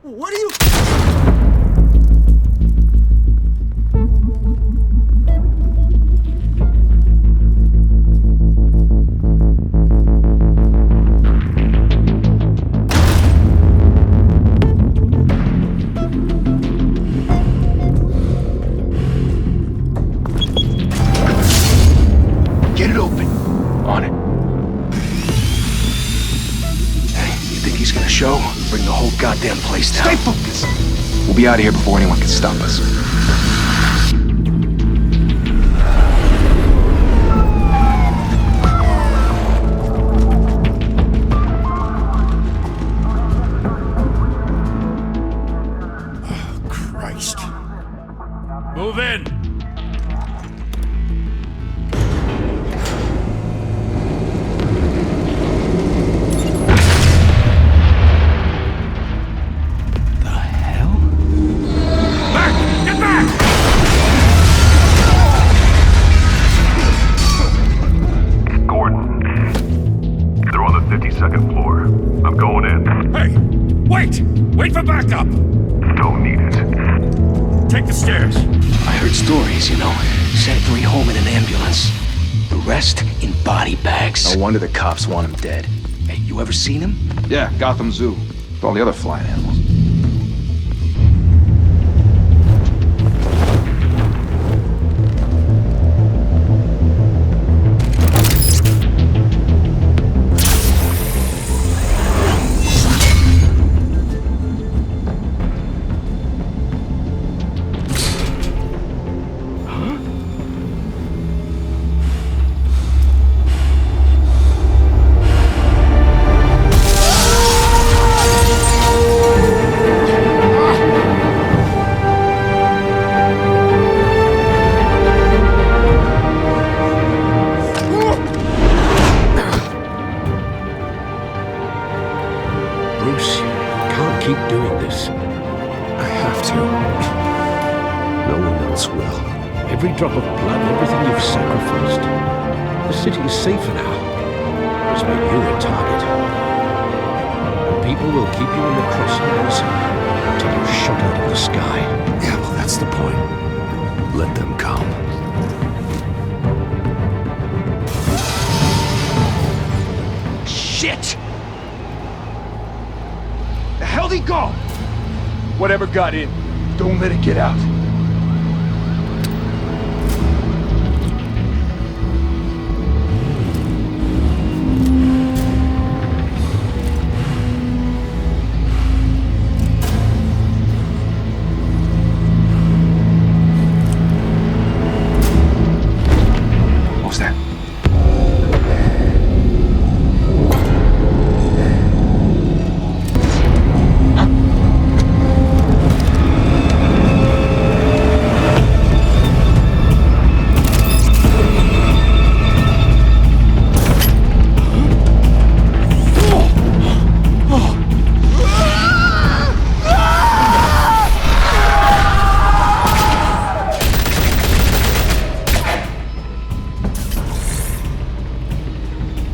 What are you... Get it open. On it. Hey, you think he's gonna show? Bring the whole goddamn place down. Stay focused. We'll be out of here before anyone can stop us. Oh, Christ. Move in! Wait for backup! Don't need it. Take the stairs. I heard stories, you know. Sent 3 home in an ambulance. The rest in body bags. No wonder the cops want him dead. Hey, you ever seen him? Yeah, Gotham Zoo. With all the other flying animals. Bruce, you can't keep doing this. I have to. No one else will. Every drop of blood, everything you've sacrificed. The city is safer now. It's made you a target. And people will keep you in the crosshairs until you're shot out of the sky. Yeah, well, that's the point. Let them come. Shit! The hell'd he go? Whatever got in, don't let it get out. What was that?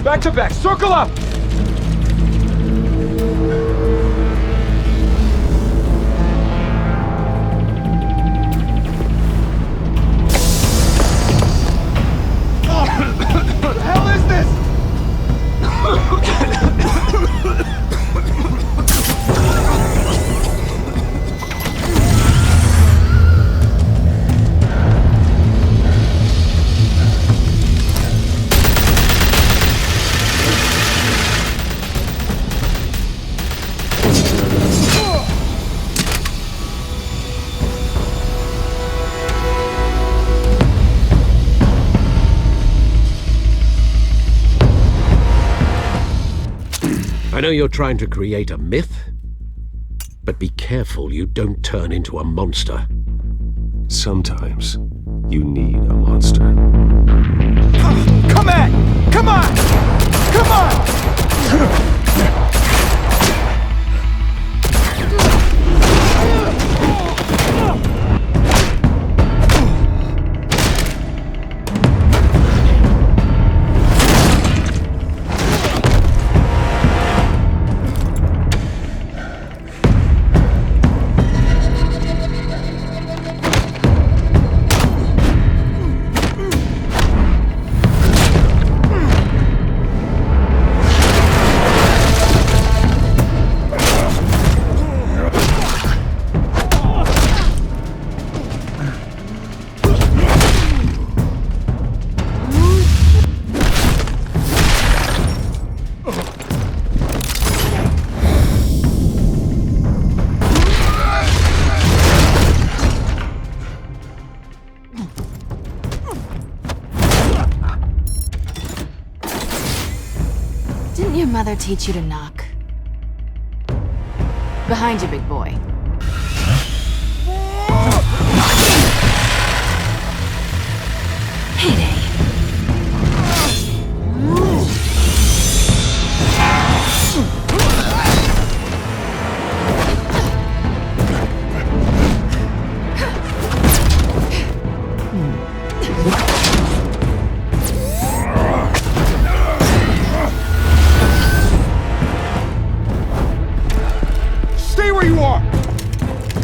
Back to back, circle up! What the hell is this? I know you're trying to create a myth, but be careful you don't turn into a monster. Sometimes you need a monster. Come on! Come on! Come on! Didn't your mother teach you to knock? Behind you, big boy. Heyday. Stay where you are!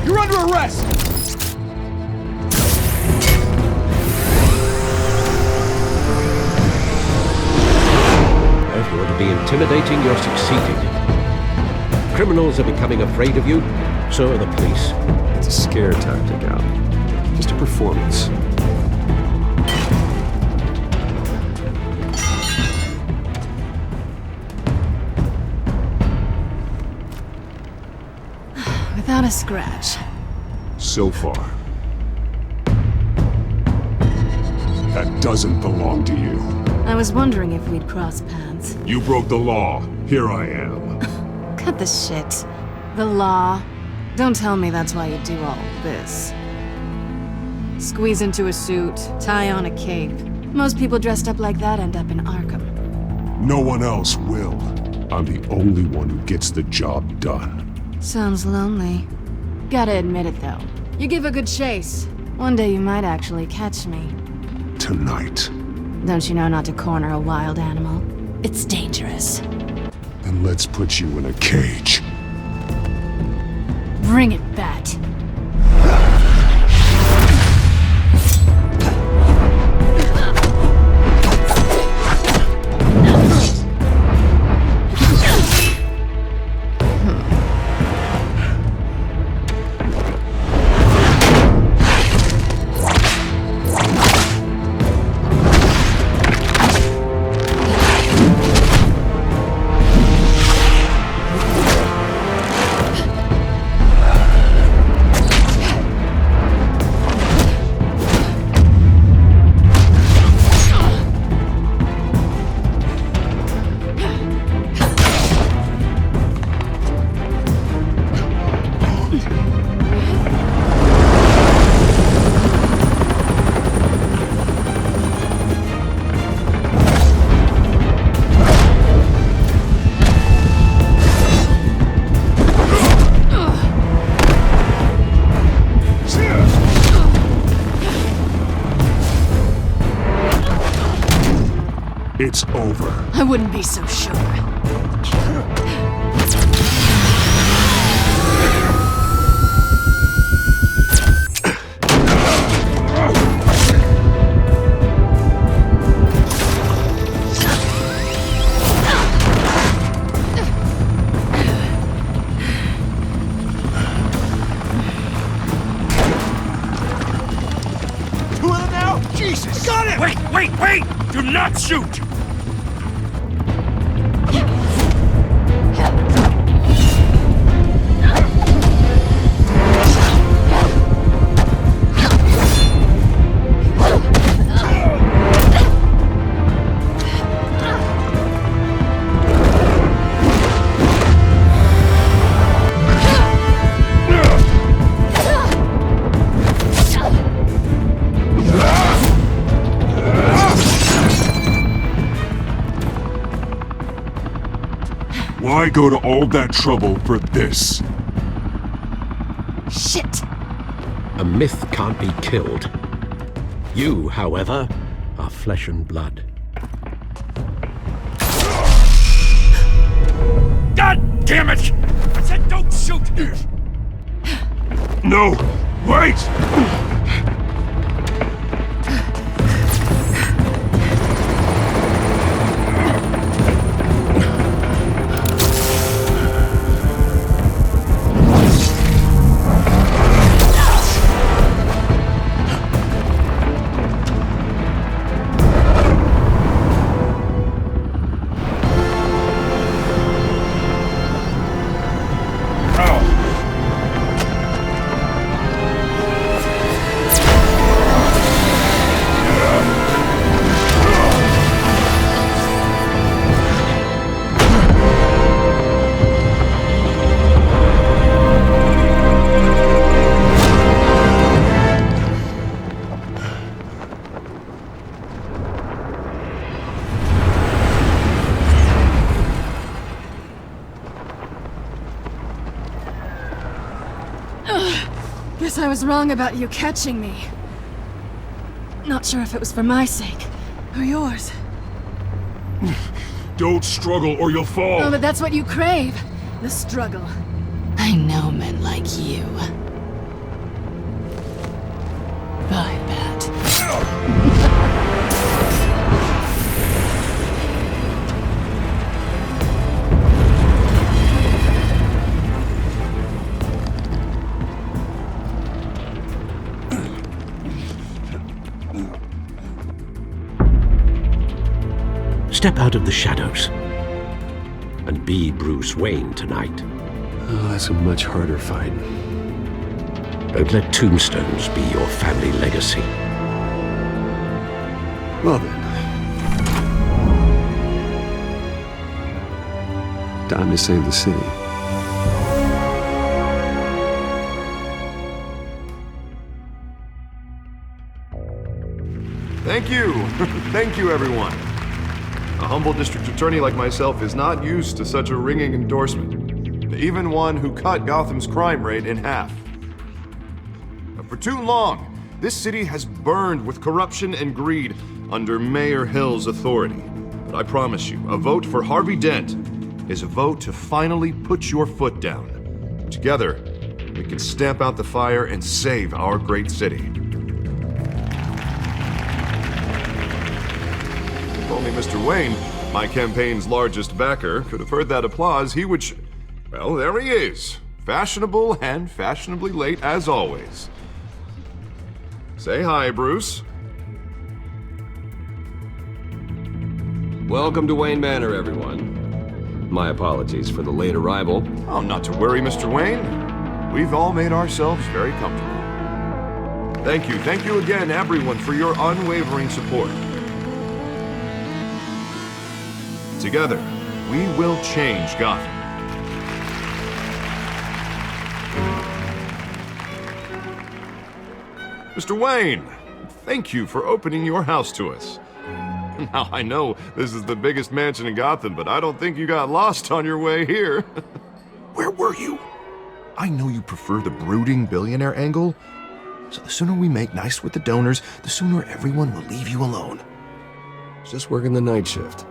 You're under arrest! If you want to be intimidating, you're succeeding. Criminals are becoming afraid of you, so are the police. It's a scare tactic, Al. Just a performance. Without a scratch. So far. That doesn't belong to you. I was wondering if we'd cross paths. You broke the law. Here I am. Cut the shit. The law. Don't tell me that's why you do all this. Squeeze into a suit, tie on a cape. Most people dressed up like that end up in Arkham. No one else will. I'm the only one who gets the job done. Sounds lonely. Gotta admit it though. You give a good chase. One day you might actually catch me. Tonight. Don't you know not to corner a wild animal? It's dangerous. Then let's put you in a cage. Bring it, Bat. It's over. I wouldn't be so sure. Two of them now? Jesus! Got him! Wait! Do not shoot! Why go to all that trouble for this? Shit! A myth can't be killed. You, however, are flesh and blood. God damn it! I said don't shoot! No! Wait! Guess I was wrong about you catching me. Not sure if it was for my sake, or yours. Don't struggle or you'll fall. Oh, but that's what you crave. The struggle. I know men like you. Bye, Pat. Step out of the shadows and be Bruce Wayne tonight. Oh, that's a much harder fight. Don't let tombstones be your family legacy. Well then. Time to save the city. Thank you. Thank you, everyone. A humble district attorney like myself is not used to such a ringing endorsement. Even one who cut Gotham's crime rate in half. For too long, this city has burned with corruption and greed under Mayor Hill's authority. But I promise you, a vote for Harvey Dent is a vote to finally put your foot down. Together, we can stamp out the fire and save our great city. If only Mr. Wayne, my campaign's largest backer, could have heard that applause, he would well, there he is. Fashionable and fashionably late as always. Say hi, Bruce. Welcome to Wayne Manor, everyone. My apologies for the late arrival. Oh, not to worry, Mr. Wayne. We've all made ourselves very comfortable. Thank you again, everyone, for your unwavering support. Together, we will change Gotham. Mr. Wayne, thank you for opening your house to us. Now, I know this is the biggest mansion in Gotham, but I don't think you got lost on your way here. Where were you? I know you prefer the brooding billionaire angle, so the sooner we make nice with the donors, the sooner everyone will leave you alone. Just working the night shift.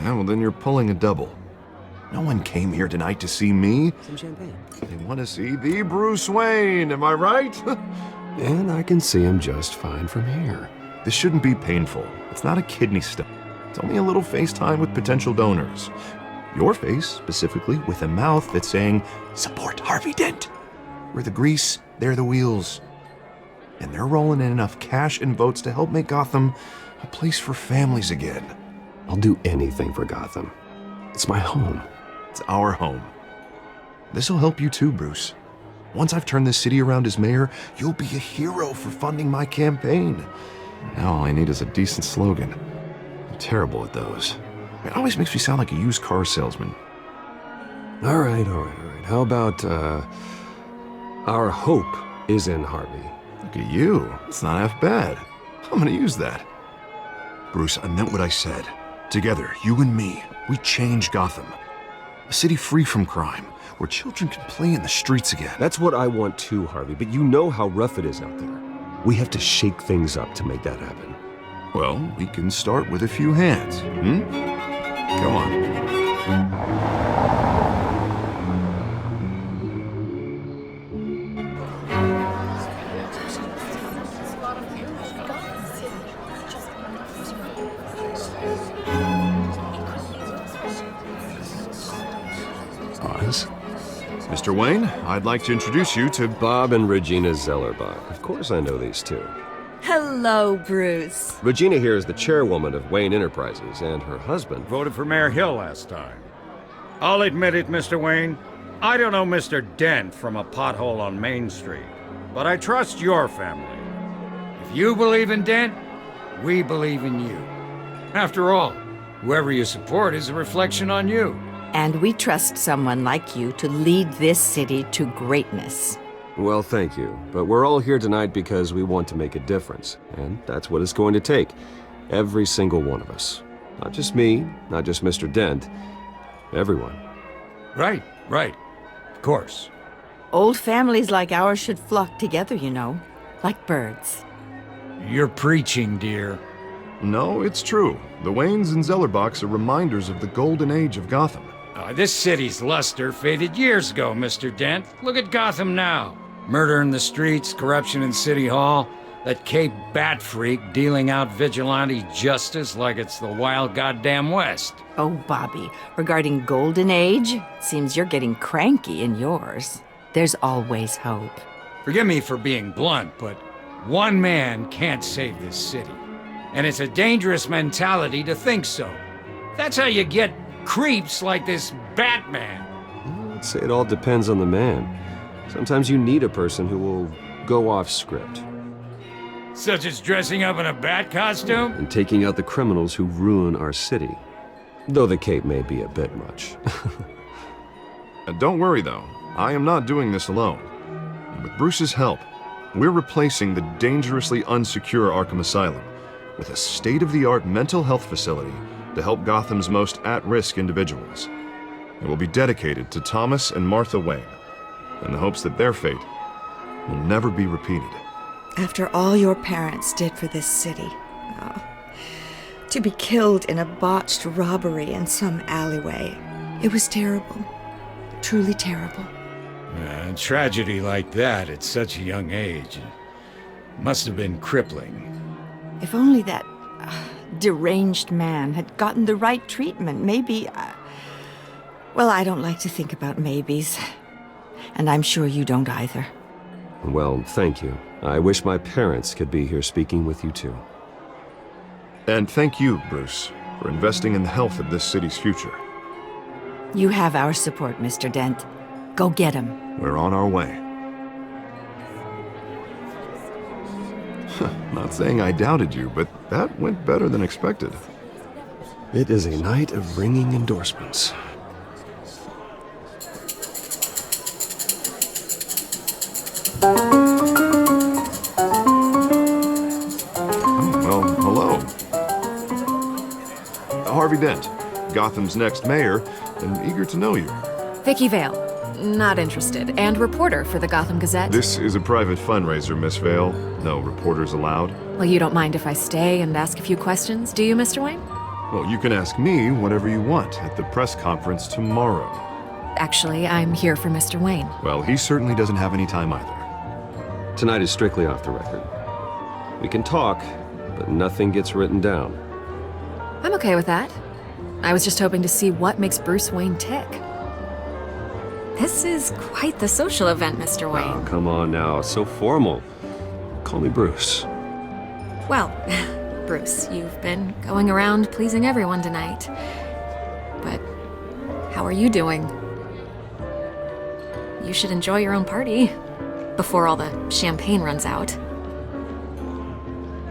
Yeah, well then you're pulling a double. No one came here tonight to see me. Some champagne. They want to see the Bruce Wayne, am I right? And I can see him just fine from here. This shouldn't be painful. It's not a kidney stone. It's only a little FaceTime with potential donors. Your face, specifically, with a mouth that's saying, support Harvey Dent. We're the grease, they're the wheels. And they're rolling in enough cash and votes to help make Gotham a place for families again. I'll do anything for Gotham. It's my home. It's our home. This'll help you too, Bruce. Once I've turned this city around as mayor, you'll be a hero for funding my campaign. Now all I need is a decent slogan. I'm terrible at those. It always makes me sound like a used car salesman. All right. How about, our hope is in Harvey? Look at you. It's not half bad. I'm gonna use that. Bruce, I meant what I said. Together, you and me, we change Gotham. A city free from crime, where children can play in the streets again. That's what I want too, Harvey, but you know how rough it is out there. We have to shake things up to make that happen. Well, we can start with a few hands, Come on. Mr. Wayne, I'd like to introduce you to Bob and Regina Zellerbach. Of course I know these two. Hello, Bruce. Regina here is the chairwoman of Wayne Enterprises, and her husband... Voted for Mayor Hill last time. I'll admit it, Mr. Wayne. I don't know Mr. Dent from a pothole on Main Street, but I trust your family. If you believe in Dent, we believe in you. After all, whoever you support is a reflection on you. And we trust someone like you to lead this city to greatness. Well, thank you. But we're all here tonight because we want to make a difference. And that's what it's going to take. Every single one of us. Not just me, not just Mr. Dent. Everyone. Right. Of course. Old families like ours should flock together, you know, like birds. You're preaching, dear. No, it's true. The Waynes and Zellerbachs are reminders of the golden age of Gotham. This city's luster faded years ago, Mr. Dent. Look at Gotham now. Murder in the streets, corruption in City Hall, that Cape Bat freak dealing out vigilante justice like it's the wild goddamn West. Oh, Bobby, regarding Golden Age, seems you're getting cranky in yours. There's always hope. Forgive me for being blunt, but one man can't save this city. And it's a dangerous mentality to think so. That's how you get creeps like this Batman. I'd say it all depends on the man. Sometimes you need a person who will go off script. Such as dressing up in a bat costume? And taking out the criminals who ruin our city. Though the cape may be a bit much. Don't worry, though. I am not doing this alone. With Bruce's help, we're replacing the dangerously unsecure Arkham Asylum with a state-of-the-art mental health facility to help Gotham's most at-risk individuals. It will be dedicated to Thomas and Martha Wayne, in the hopes that their fate will never be repeated. After all your parents did for this city, to be killed in a botched robbery in some alleyway, it was terrible. Truly terrible. A tragedy like that at such a young age must have been crippling. If only that deranged man had gotten the right treatment, maybe... well, I don't like to think about maybes. And I'm sure you don't either. Well, thank you. I wish my parents could be here speaking with you too. And thank you, Bruce, for investing in the health of this city's future. You have our support, Mr. Dent. Go get him. We're on our way. Not saying I doubted you, but that went better than expected. It is a night of ringing endorsements. Well, hello. Harvey Dent, Gotham's next mayor, and eager to know you. Vicky Vale. Not interested. And reporter for the Gotham Gazette. This is a private fundraiser, Miss Vale. No reporters allowed. Well, you don't mind if I stay and ask a few questions, do you, Mr. Wayne? Well, you can ask me whatever you want at the press conference tomorrow. Actually, I'm here for Mr. Wayne. Well, he certainly doesn't have any time either. Tonight is strictly off the record. We can talk, but nothing gets written down. I'm okay with that. I was just hoping to see what makes Bruce Wayne tick. This is quite the social event, Mr. Wayne. Oh, come on now. It's so formal. Call me Bruce. Well, Bruce, you've been going around pleasing everyone tonight. But how are you doing? You should enjoy your own party before all the champagne runs out.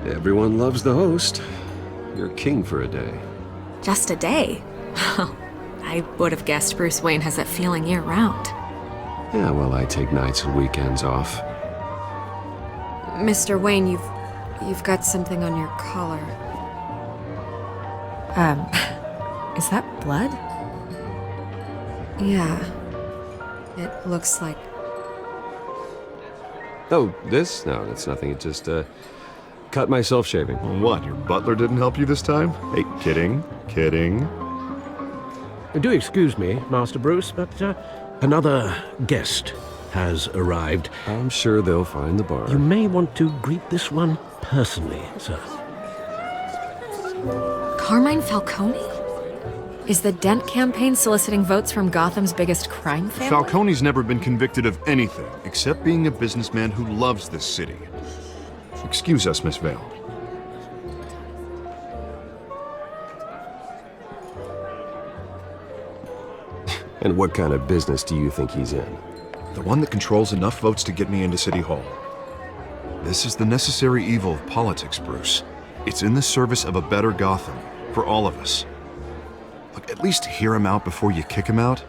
Everyone loves the host. You're king for a day. Just a day? I would have guessed Bruce Wayne has that feeling year-round. Yeah, well, I take nights and weekends off. Mr. Wayne, you've got something on your collar. Is that blood? Yeah. It looks like... Oh, this? No, that's nothing. It just, cut myself shaving. What, your butler didn't help you this time? Hey, kidding. Do excuse me, Master Bruce, but another guest has arrived. I'm sure they'll find the bar. You may want to greet this one personally, sir. Carmine Falcone? Is the Dent campaign soliciting votes from Gotham's biggest crime family? Falcone's never been convicted of anything except being a businessman who loves this city. Excuse us, Miss Vale. And what kind of business do you think he's in? The one that controls enough votes to get me into City Hall. This is the necessary evil of politics, Bruce. It's in the service of a better Gotham, for all of us. Look, at least hear him out before you kick him out.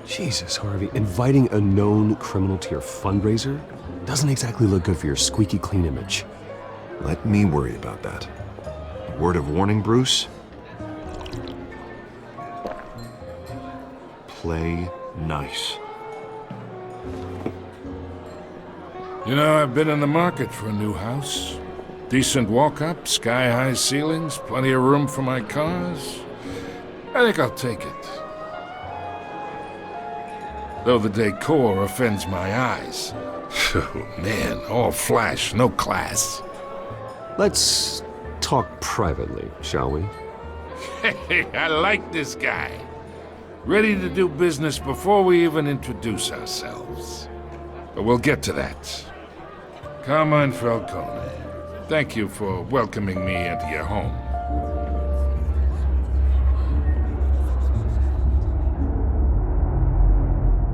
Jesus, Harvey, inviting a known criminal to your fundraiser doesn't exactly look good for your squeaky clean image. Let me worry about that. A word of warning, Bruce. Play nice. You know, I've been in the market for a new house. Decent walk-up, sky-high ceilings, plenty of room for my cars. I think I'll take it. Though the decor offends my eyes. Oh, man, all flash, no class. Let's talk privately, shall we? Hey, I like this guy. Ready to do business before we even introduce ourselves. But we'll get to that. Carmine Falcone, thank you for welcoming me into your home.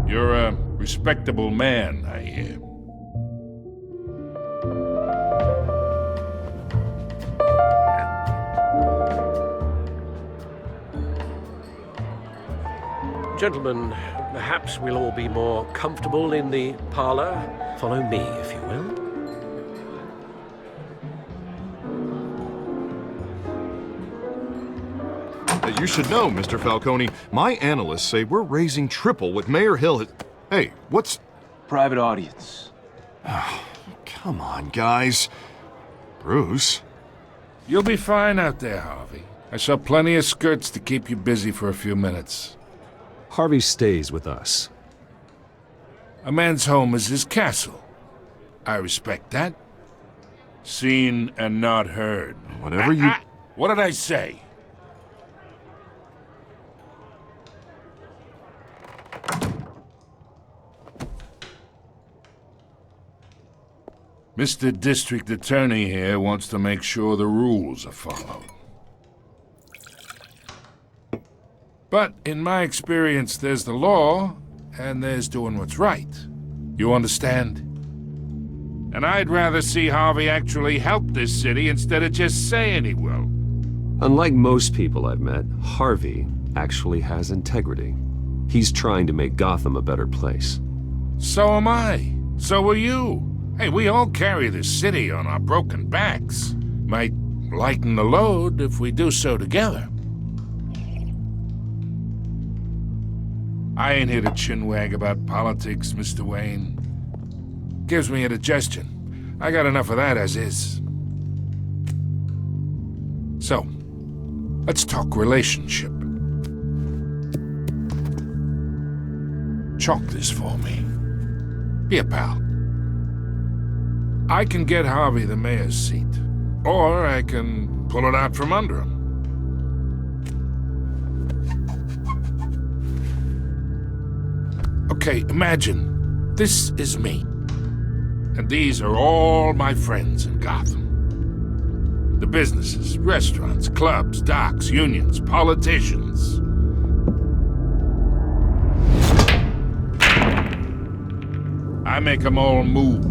You're a respectable man, I hear. Gentlemen, perhaps we'll all be more comfortable in the parlor. Follow me, if you will. You should know, Mr. Falcone, my analysts say we're raising triple what Mayor Hill has... Hey, what's... Private audience. Come on, guys. Bruce? You'll be fine out there, Harvey. I saw plenty of skirts to keep you busy for a few minutes. Harvey stays with us. A man's home is his castle. I respect that. Seen and not heard. Whatever you... What did I say? Mr. District Attorney here wants to make sure the rules are followed. But in my experience, there's the law, and there's doing what's right. You understand? And I'd rather see Harvey actually help this city instead of just saying he will. Unlike most people I've met, Harvey actually has integrity. He's trying to make Gotham a better place. So am I. So are you. Hey, we all carry this city on our broken backs. Might lighten the load if we do so together. I ain't here to chinwag about politics, Mr. Wayne. Gives me indigestion. I got enough of that as is. So, let's talk relationship. Chalk this for me. Be a pal. I can get Harvey the mayor's seat, or I can pull it out from under him. Okay, imagine this is me, and these are all my friends in Gotham. The businesses, restaurants, clubs, docks, unions, politicians. I make them all move.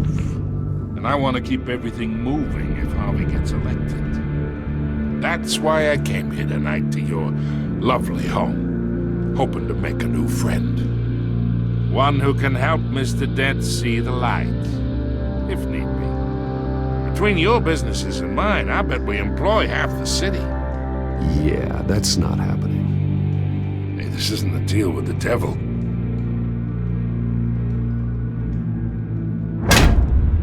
And I want to keep everything moving if Harvey gets elected. That's why I came here tonight to your lovely home, hoping to make a new friend. One who can help Mr. Dent see the light, if need be. Between your businesses and mine, I bet we employ half the city. Yeah, that's not happening. Hey, this isn't a deal with the devil.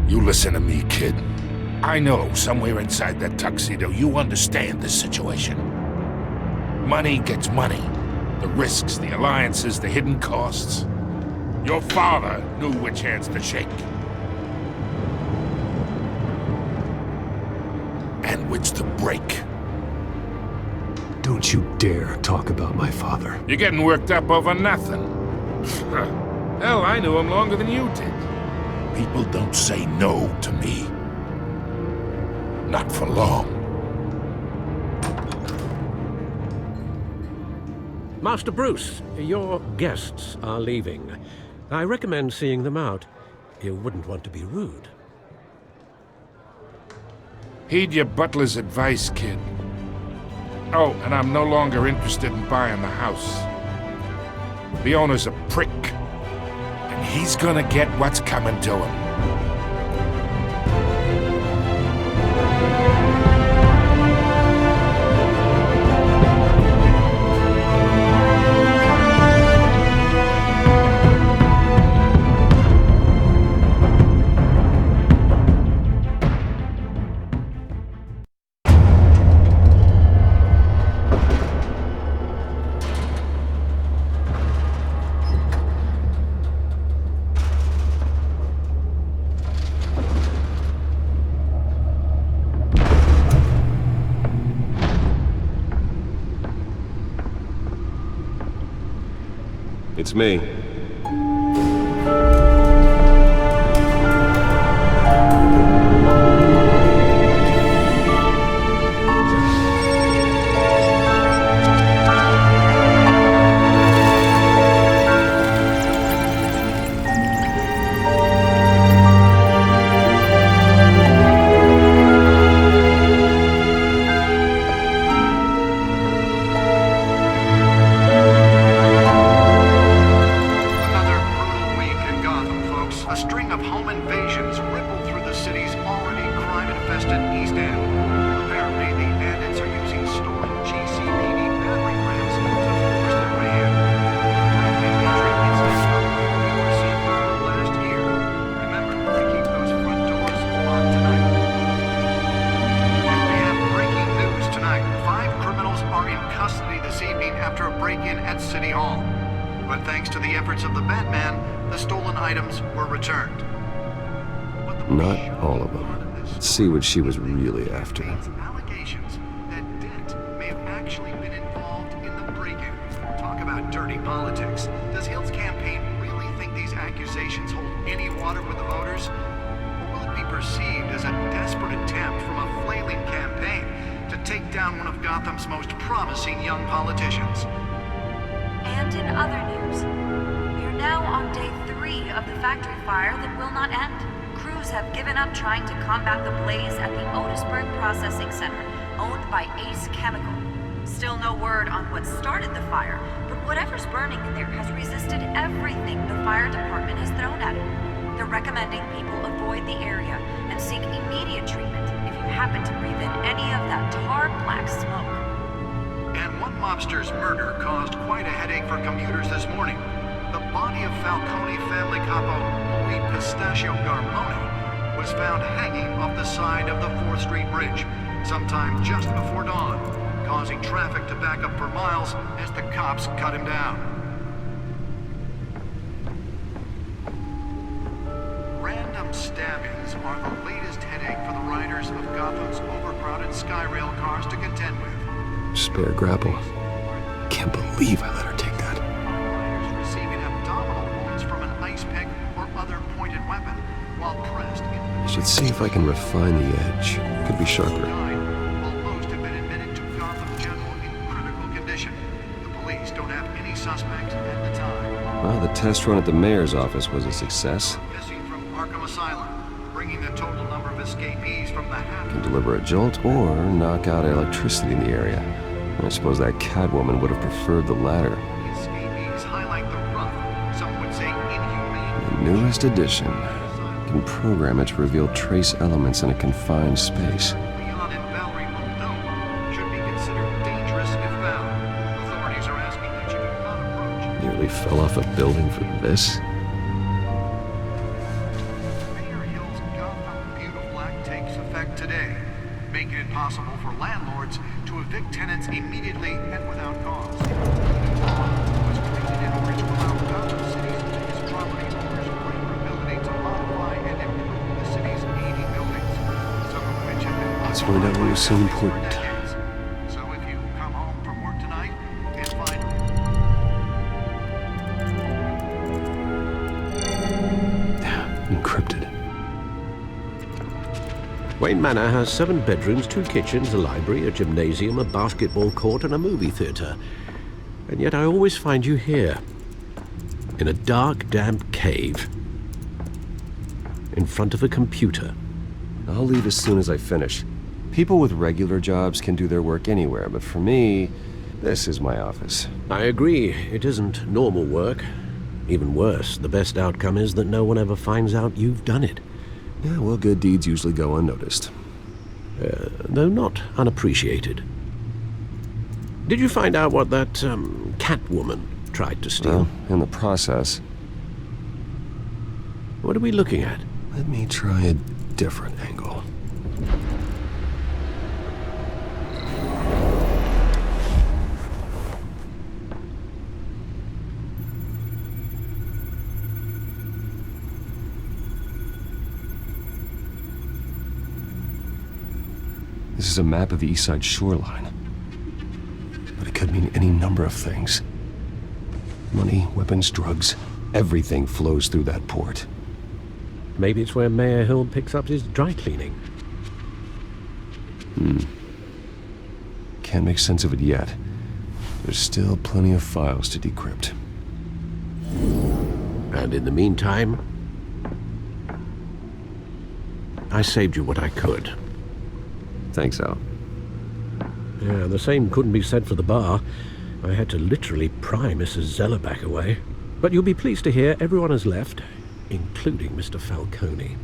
You listen to me, kid. I know somewhere inside that tuxedo you understand this situation. Money gets money. The risks, the alliances, the hidden costs. Your father knew which hands to shake. And which to break. Don't you dare talk about my father. You're getting worked up over nothing. Hell, I knew him longer than you did. People don't say no to me. Not for long. Master Bruce, your guests are leaving. I recommend seeing them out. You wouldn't want to be rude. Heed your butler's advice, kid. Oh, and I'm no longer interested in buying the house. The owner's a prick. And he's gonna get what's coming to him. It's me. Not all of them. Let's see what she was really after. Allegations that Dent may have actually been involved in the break-in. Talk about dirty politics. Does Hill's campaign really think these accusations hold any water with the voters? Or will it be perceived as a desperate attempt from a flailing campaign to take down one of Gotham's most promising young politicians? And in other news, we're now on day 3 of the factory fire that will not end. Crews have given up trying to combat the blaze at the Otisburg Processing Center, owned by Ace Chemical. Still no word on what started the fire, but whatever's burning in there has resisted everything the fire department has thrown at it. They're recommending people avoid the area and seek immediate treatment if you happen to breathe in any of that tar black smoke. And one mobster's murder caused quite a headache for commuters this morning. The body of Falcone family capo Louis Pistachio Garmoni was found hanging off the side of the 4th Street Bridge sometime just before dawn, causing traffic to back up for miles as the cops cut him down. Random stabbings are the latest headache for the riders of Gotham's overcrowded Skyrail cars to contend with. Spare grapple. Can't believe I let her take that. Receiving abdominal wounds from an ice pick or other pointed weapon while pressed into the... I should see if I can refine the edge. Could be sharper. While most have been admitted to Gotham General in critical condition. The police don't have any suspects at the time. Well, the test run at the mayor's office was a success. Missing from Arkham Asylum, bringing the total number of escapees from the half... Can deliver a jolt or knock out electricity in the area. I suppose that Catwoman would have preferred the latter. The escapees highlight the rough, some would say inhumane... The newest edition can program it to reveal trace elements in a confined space. Leon and Valerie Muldoon should be considered dangerous if found. Authorities are asking that you do not approach. Nearly fell off a building for this. Mayor Hill's Gotham Beautiful Act takes effect today, making it possible for landlords to evict tenants immediately and without cause. The law was created in order to allow Gotham City's biggest property owners greater ability to modify and improve the city's aging buildings, some of which have been... Let's find out what was so important. So if you come home from work tonight and find... Encrypted. Wayne Manor has 7 bedrooms, 2 kitchens, a library, a gymnasium, a basketball court, and a movie theater. And yet I always find you here, in a dark, damp cave, in front of a computer. I'll leave as soon as I finish. People with regular jobs can do their work anywhere, but for me, this is my office. I agree, it isn't normal work. Even worse, the best outcome is that no one ever finds out you've done it. Yeah, well, good deeds usually go unnoticed. Though not unappreciated. Did you find out what that, Catwoman tried to steal? Well, in the process. What are we looking at? Let me try a different angle. This is a map of the East Side shoreline. But it could mean any number of things. Money, weapons, drugs, everything flows through that port. Maybe it's where Mayor Hill picks up his dry cleaning. Can't make sense of it yet. There's still plenty of files to decrypt. And in the meantime, I saved you what I could. Thanks, Al. Yeah, the same couldn't be said for the bar. I had to literally pry Mrs. Zellerback away. But you'll be pleased to hear everyone has left, including Mr. Falcone.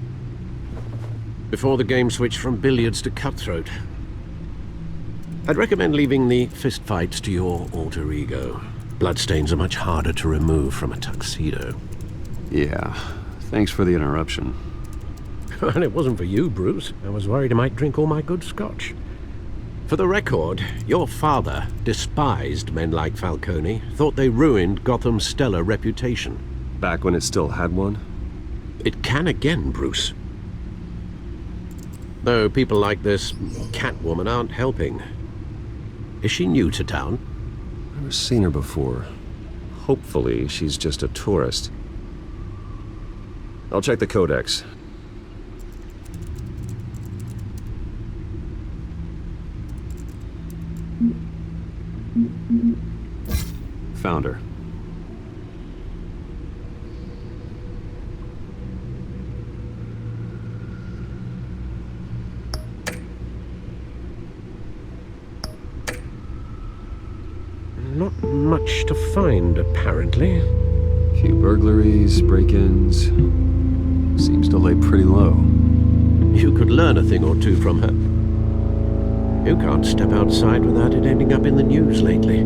Before the game switched from billiards to cutthroat. I'd recommend leaving the fistfights to your alter ego. Bloodstains are much harder to remove from a tuxedo. Yeah, thanks for the interruption. And it wasn't for you, Bruce. I was worried I might drink all my good scotch. For the record, your father despised men like Falcone, thought they ruined Gotham's stellar reputation. Back when it still had one? It can again, Bruce. Though people like this Catwoman aren't helping. Is she new to town? Never seen her before. Hopefully, she's just a tourist. I'll check the codex. Found her. Not much to find, apparently. Few burglaries, break-ins. Seems to lay pretty low. You could learn a thing or two from her. You can't step outside without it ending up in the news lately.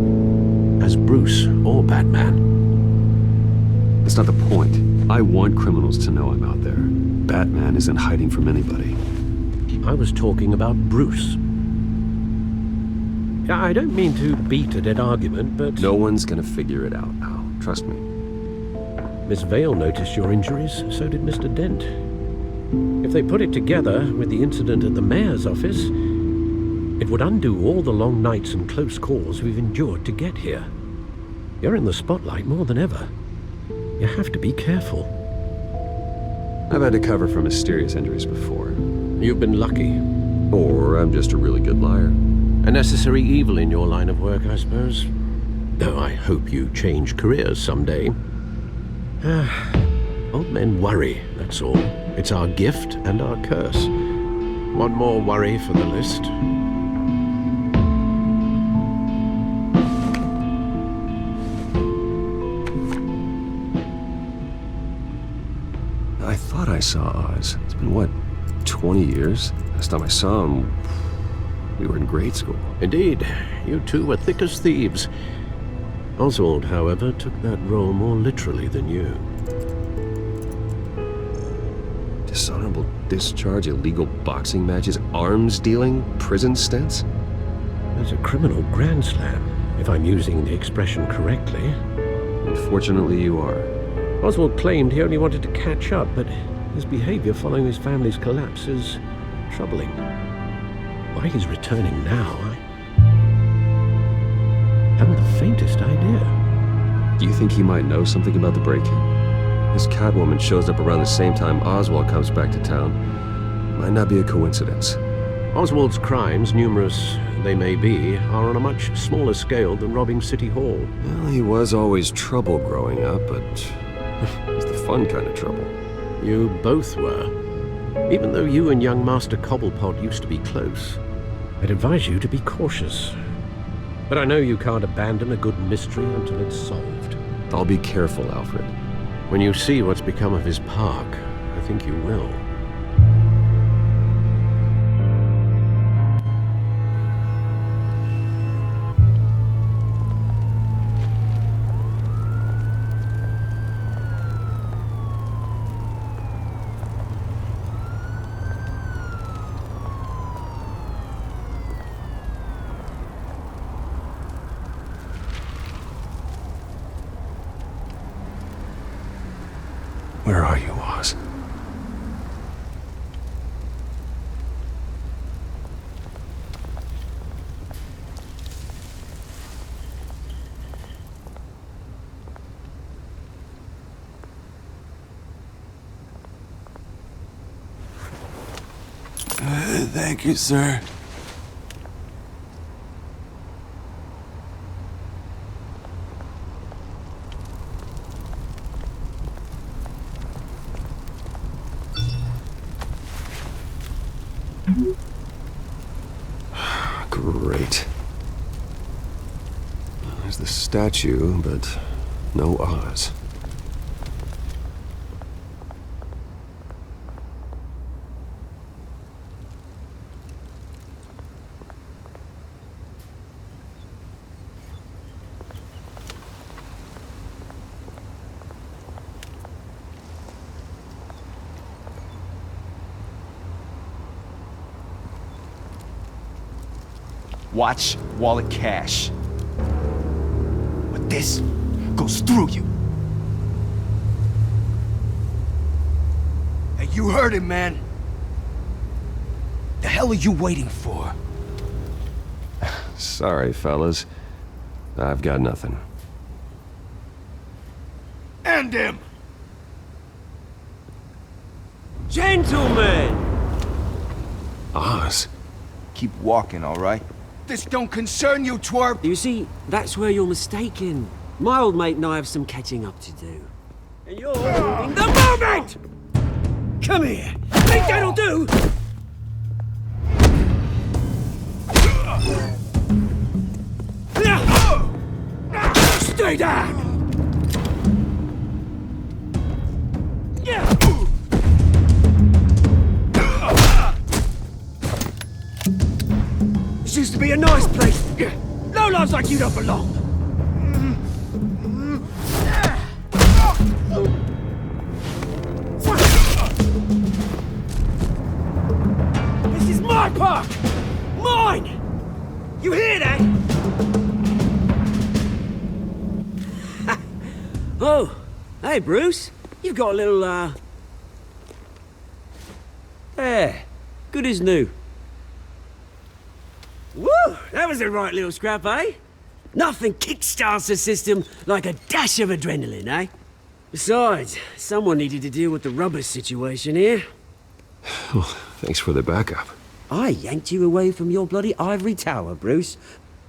As Bruce or Batman. That's not the point. I want criminals to know I'm out there. Batman isn't hiding from anybody. I was talking about Bruce. I don't mean to beat a dead argument, but... No one's gonna figure it out, Al. Trust me. Miss Vale noticed your injuries, so did Mr. Dent. If they put it together with the incident at the mayor's office, it would undo all the long nights and close calls we've endured to get here. You're in the spotlight more than ever. You have to be careful. I've had to cover for mysterious injuries before. You've been lucky. Or I'm just a really good liar. A necessary evil in your line of work, I suppose. Though I hope you change careers someday. Old men worry, that's all. It's our gift and our curse. One more worry for the list. I thought I saw Oz. It's been, what, 20 years? Last time I saw him, we were in grade school. Indeed, you two were thick as thieves. Oswald, however, took that role more literally than you. Dishonorable discharge, illegal boxing matches, arms dealing, prison stints? There's a criminal grand slam, if I'm using the expression correctly. Unfortunately, you are. Oswald claimed he only wanted to catch up, but his behavior following his family's collapse is troubling. Why he's returning now, I haven't the faintest idea. Do you think he might know something about the break-in? This Catwoman shows up around the same time Oswald comes back to town. Might not be a coincidence. Oswald's crimes, numerous they may be, are on a much smaller scale than robbing City Hall. Well, he was always trouble growing up, but it's the fun kind of trouble. You both were. Even though you and young Master Cobblepot used to be close, I'd advise you to be cautious. But I know you can't abandon a good mystery until it's solved. I'll be careful, Alfred. When you see what's become of his park, I think you will. Where are you, Oz? Thank you, sir. Great. There's the statue, but no Oz. Watch wallet cash. But this goes through you. Hey, you heard him, man. The hell are you waiting for? Sorry, fellas. I've got nothing. End him! Gentlemen! Oz? Keep walking, all right? This don't concern you, twerp! You see, that's where you're mistaken. My old mate and I have some catching up to do. And you're holding the moment! Come here! Think that'll do? Stay down! This used to be a nice place. No lives like you don't belong. This is my park! Mine! You hear that? Oh, hey Bruce. You've got a little, there. Good as new. Woo! That was a right little scrap, eh? Nothing kickstarts the system like a dash of adrenaline, eh? Besides, someone needed to deal with the rubber situation here. Well, thanks for the backup. I yanked you away from your bloody ivory tower, Bruce.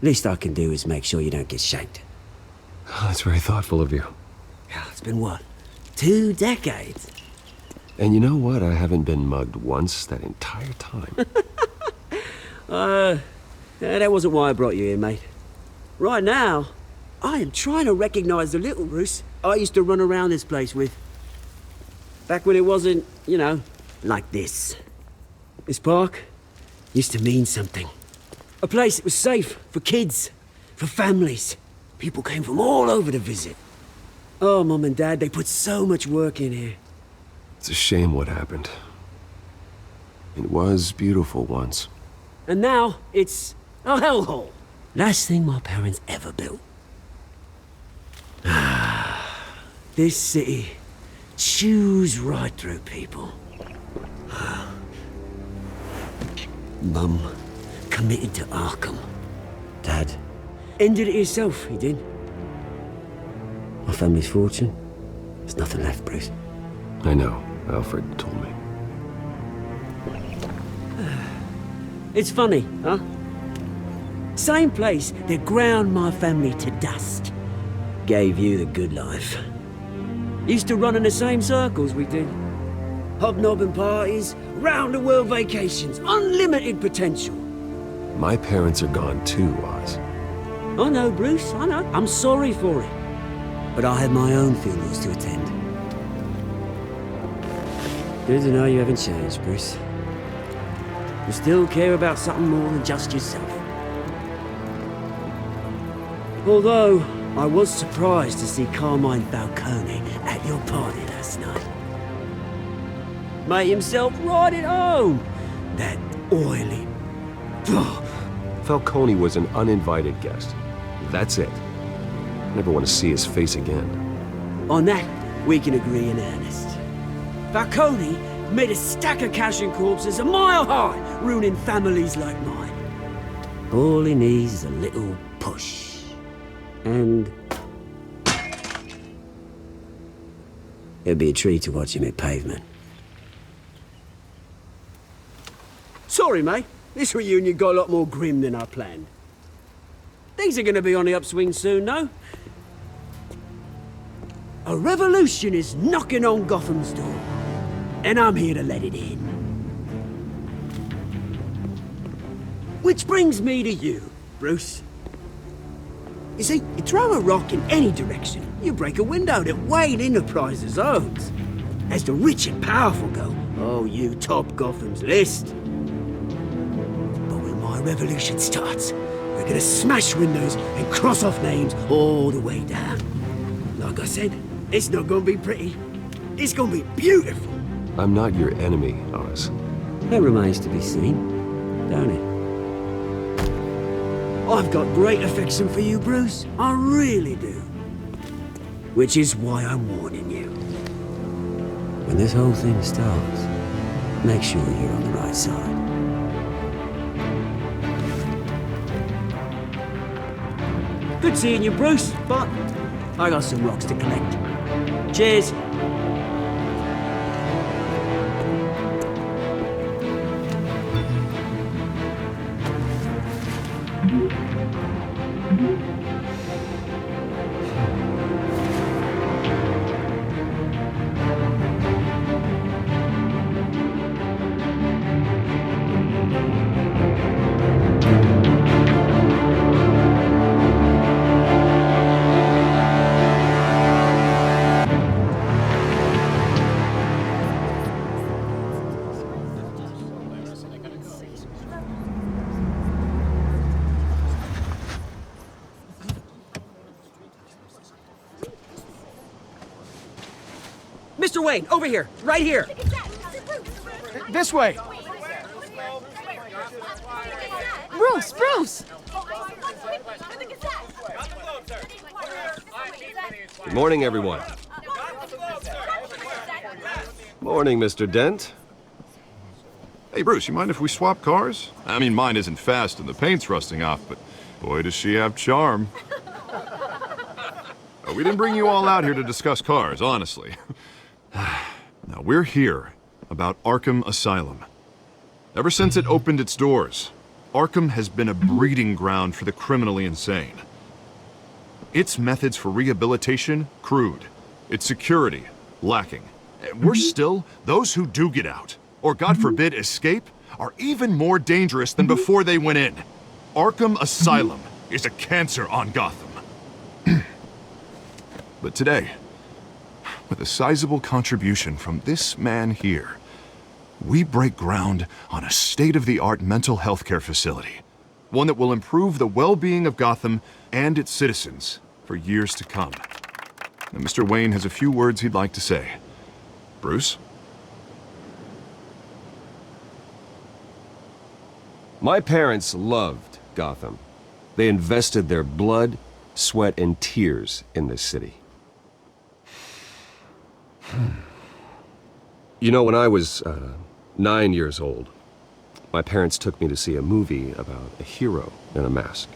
Least I can do is make sure you don't get shanked. That's very thoughtful of you. It's been what? 2 decades? And you know what? I haven't been mugged once that entire time. That wasn't why I brought you here, mate. Right now, I am trying to recognize the little Bruce I used to run around this place with. Back when it wasn't, you know, like this. This park used to mean something. A place that was safe for kids, for families. People came from all over to visit. Oh, Mum and Dad, they put so much work in here. It's a shame what happened. It was beautiful once. And now, it's a hellhole. Last thing my parents ever built. This city chews right through people. Mum committed to Arkham. Dad ended it himself, he did. My family's fortune, there's nothing left, Bruce. I know. Alfred told me. It's funny, huh? Same place that ground my family to dust. Gave you the good life. Used to run in the same circles we did. Hobnobbing parties, round-the-world vacations, unlimited potential. My parents are gone too, Oz. I know, Bruce, I know. I'm sorry for it. But I had my own funerals to attend. Good to know you haven't changed, Bruce. You still care about something more than just yourself. Although, I was surprised to see Carmine Falcone at your party last night. Made himself right at home. That oily... Falcone was an uninvited guest. That's it. Never want to see his face again. On that, we can agree in earnest. Falcone made a stack of cash and corpses a mile high, ruining families like mine. All he needs is a little push. And... it'd be a treat to watch him hit pavement. Sorry, mate. This reunion got a lot more grim than I planned. Things are gonna be on the upswing soon, though. A revolution is knocking on Gotham's door, and I'm here to let it in. Which brings me to you, Bruce. You see, you throw a rock in any direction, you break a window that Wayne Enterprises owns. As the rich and powerful go, oh, you top Gotham's list. But when my revolution starts, we're gonna smash windows and cross off names all the way down. Like I said, it's not gonna be pretty. It's gonna be beautiful. I'm not your enemy, Oz. That remains to be seen, don't it? I've got great affection for you, Bruce. I really do. Which is why I'm warning you. When this whole thing starts, make sure you're on the right side. Good seeing you, Bruce, but I got some rocks to collect. Cheers. Mr. Wayne, over here, right here. This way. Bruce, Bruce! Good morning, everyone. Morning, Mr. Dent. Hey, Bruce, you mind if we swap cars? I mean, mine isn't fast and the paint's rusting off, but boy, does she have charm. We didn't bring you all out here to discuss cars, honestly. Now, we're here about Arkham Asylum. Ever since it opened its doors, Arkham has been a breeding ground for the criminally insane. Its methods for rehabilitation, crude. Its security, lacking. Worse still, those who do get out, or God forbid escape, are even more dangerous than before they went in. Arkham Asylum is a cancer on Gotham. But today, with a sizable contribution from this man here, we break ground on a state-of-the-art mental health care facility. One that will improve the well-being of Gotham and its citizens for years to come. Now, Mr. Wayne has a few words he'd like to say. Bruce? My parents loved Gotham. They invested their blood, sweat, and tears in this city. You know, when I was 9 years old, my parents took me to see a movie about a hero in a mask.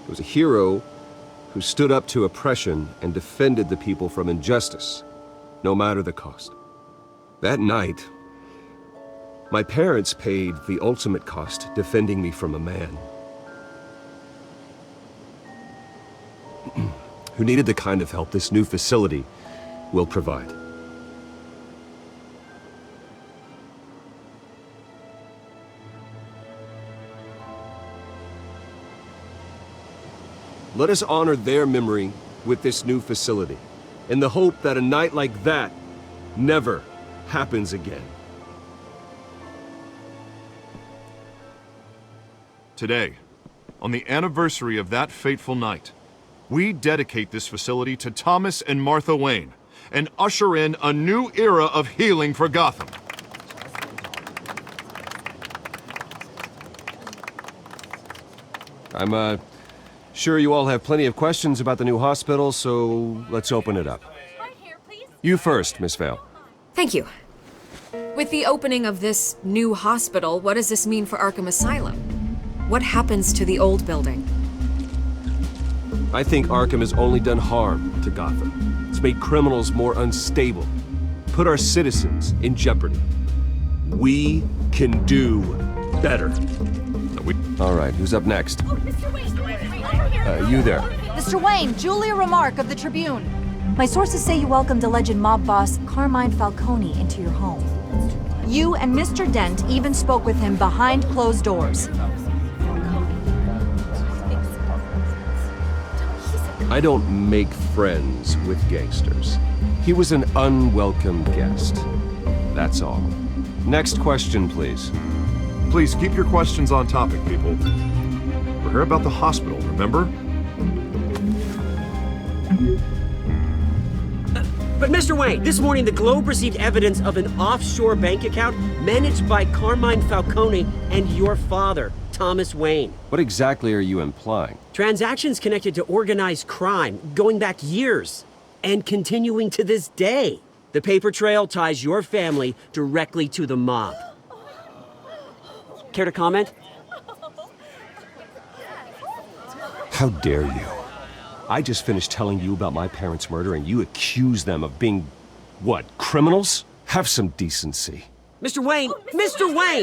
It was a hero who stood up to oppression and defended the people from injustice, no matter the cost. That night, my parents paid the ultimate cost defending me from a man who needed the kind of help this new facility will provide. Let us honor their memory with this new facility, in the hope that a night like that never happens again. Today, on the anniversary of that fateful night, we dedicate this facility to Thomas and Martha Wayne and usher in a new era of healing for Gotham. I'm sure you all have plenty of questions about the new hospital, so let's open it up. You first, Miss Vale. Thank you. With the opening of this new hospital, what does this mean for Arkham Asylum? What happens to the old building? I think Arkham has only done harm to Gotham. It's made criminals more unstable, put our citizens in jeopardy. We can do better. All right, who's up next? You there. Mr. Wayne, Julia Remark of the Tribune. My sources say you welcomed alleged mob boss Carmine Falcone into your home. You and Mr. Dent even spoke with him behind closed doors. I don't make friends with gangsters. He was an unwelcome guest. That's all. Next question, please. Please keep your questions on topic, people. We're here about the hospital, remember? But Mr. Wayne, this morning the Globe received evidence of an offshore bank account managed by Carmine Falcone and your father, Thomas Wayne. What exactly are you implying? Transactions connected to organized crime, going back years, and continuing to this day. The paper trail ties your family directly to the mob. Care to comment? How dare you? I just finished telling you about my parents' murder and you accuse them of being, what, criminals? Have some decency. Mr. Wayne,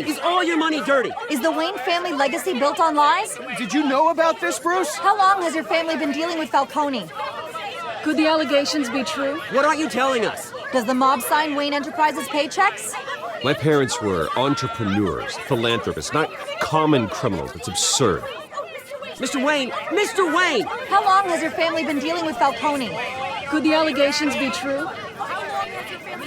is all your money dirty? Is the Wayne family legacy built on lies? Did you know about this, Bruce? How long has your family been dealing with Falcone? Could the allegations be true? What aren't you telling us? Does the mob sign Wayne Enterprises paychecks? My parents were entrepreneurs, philanthropists, not common criminals. It's absurd. Mr. Wayne! How long has your family been dealing with Falcone? Could the allegations be true?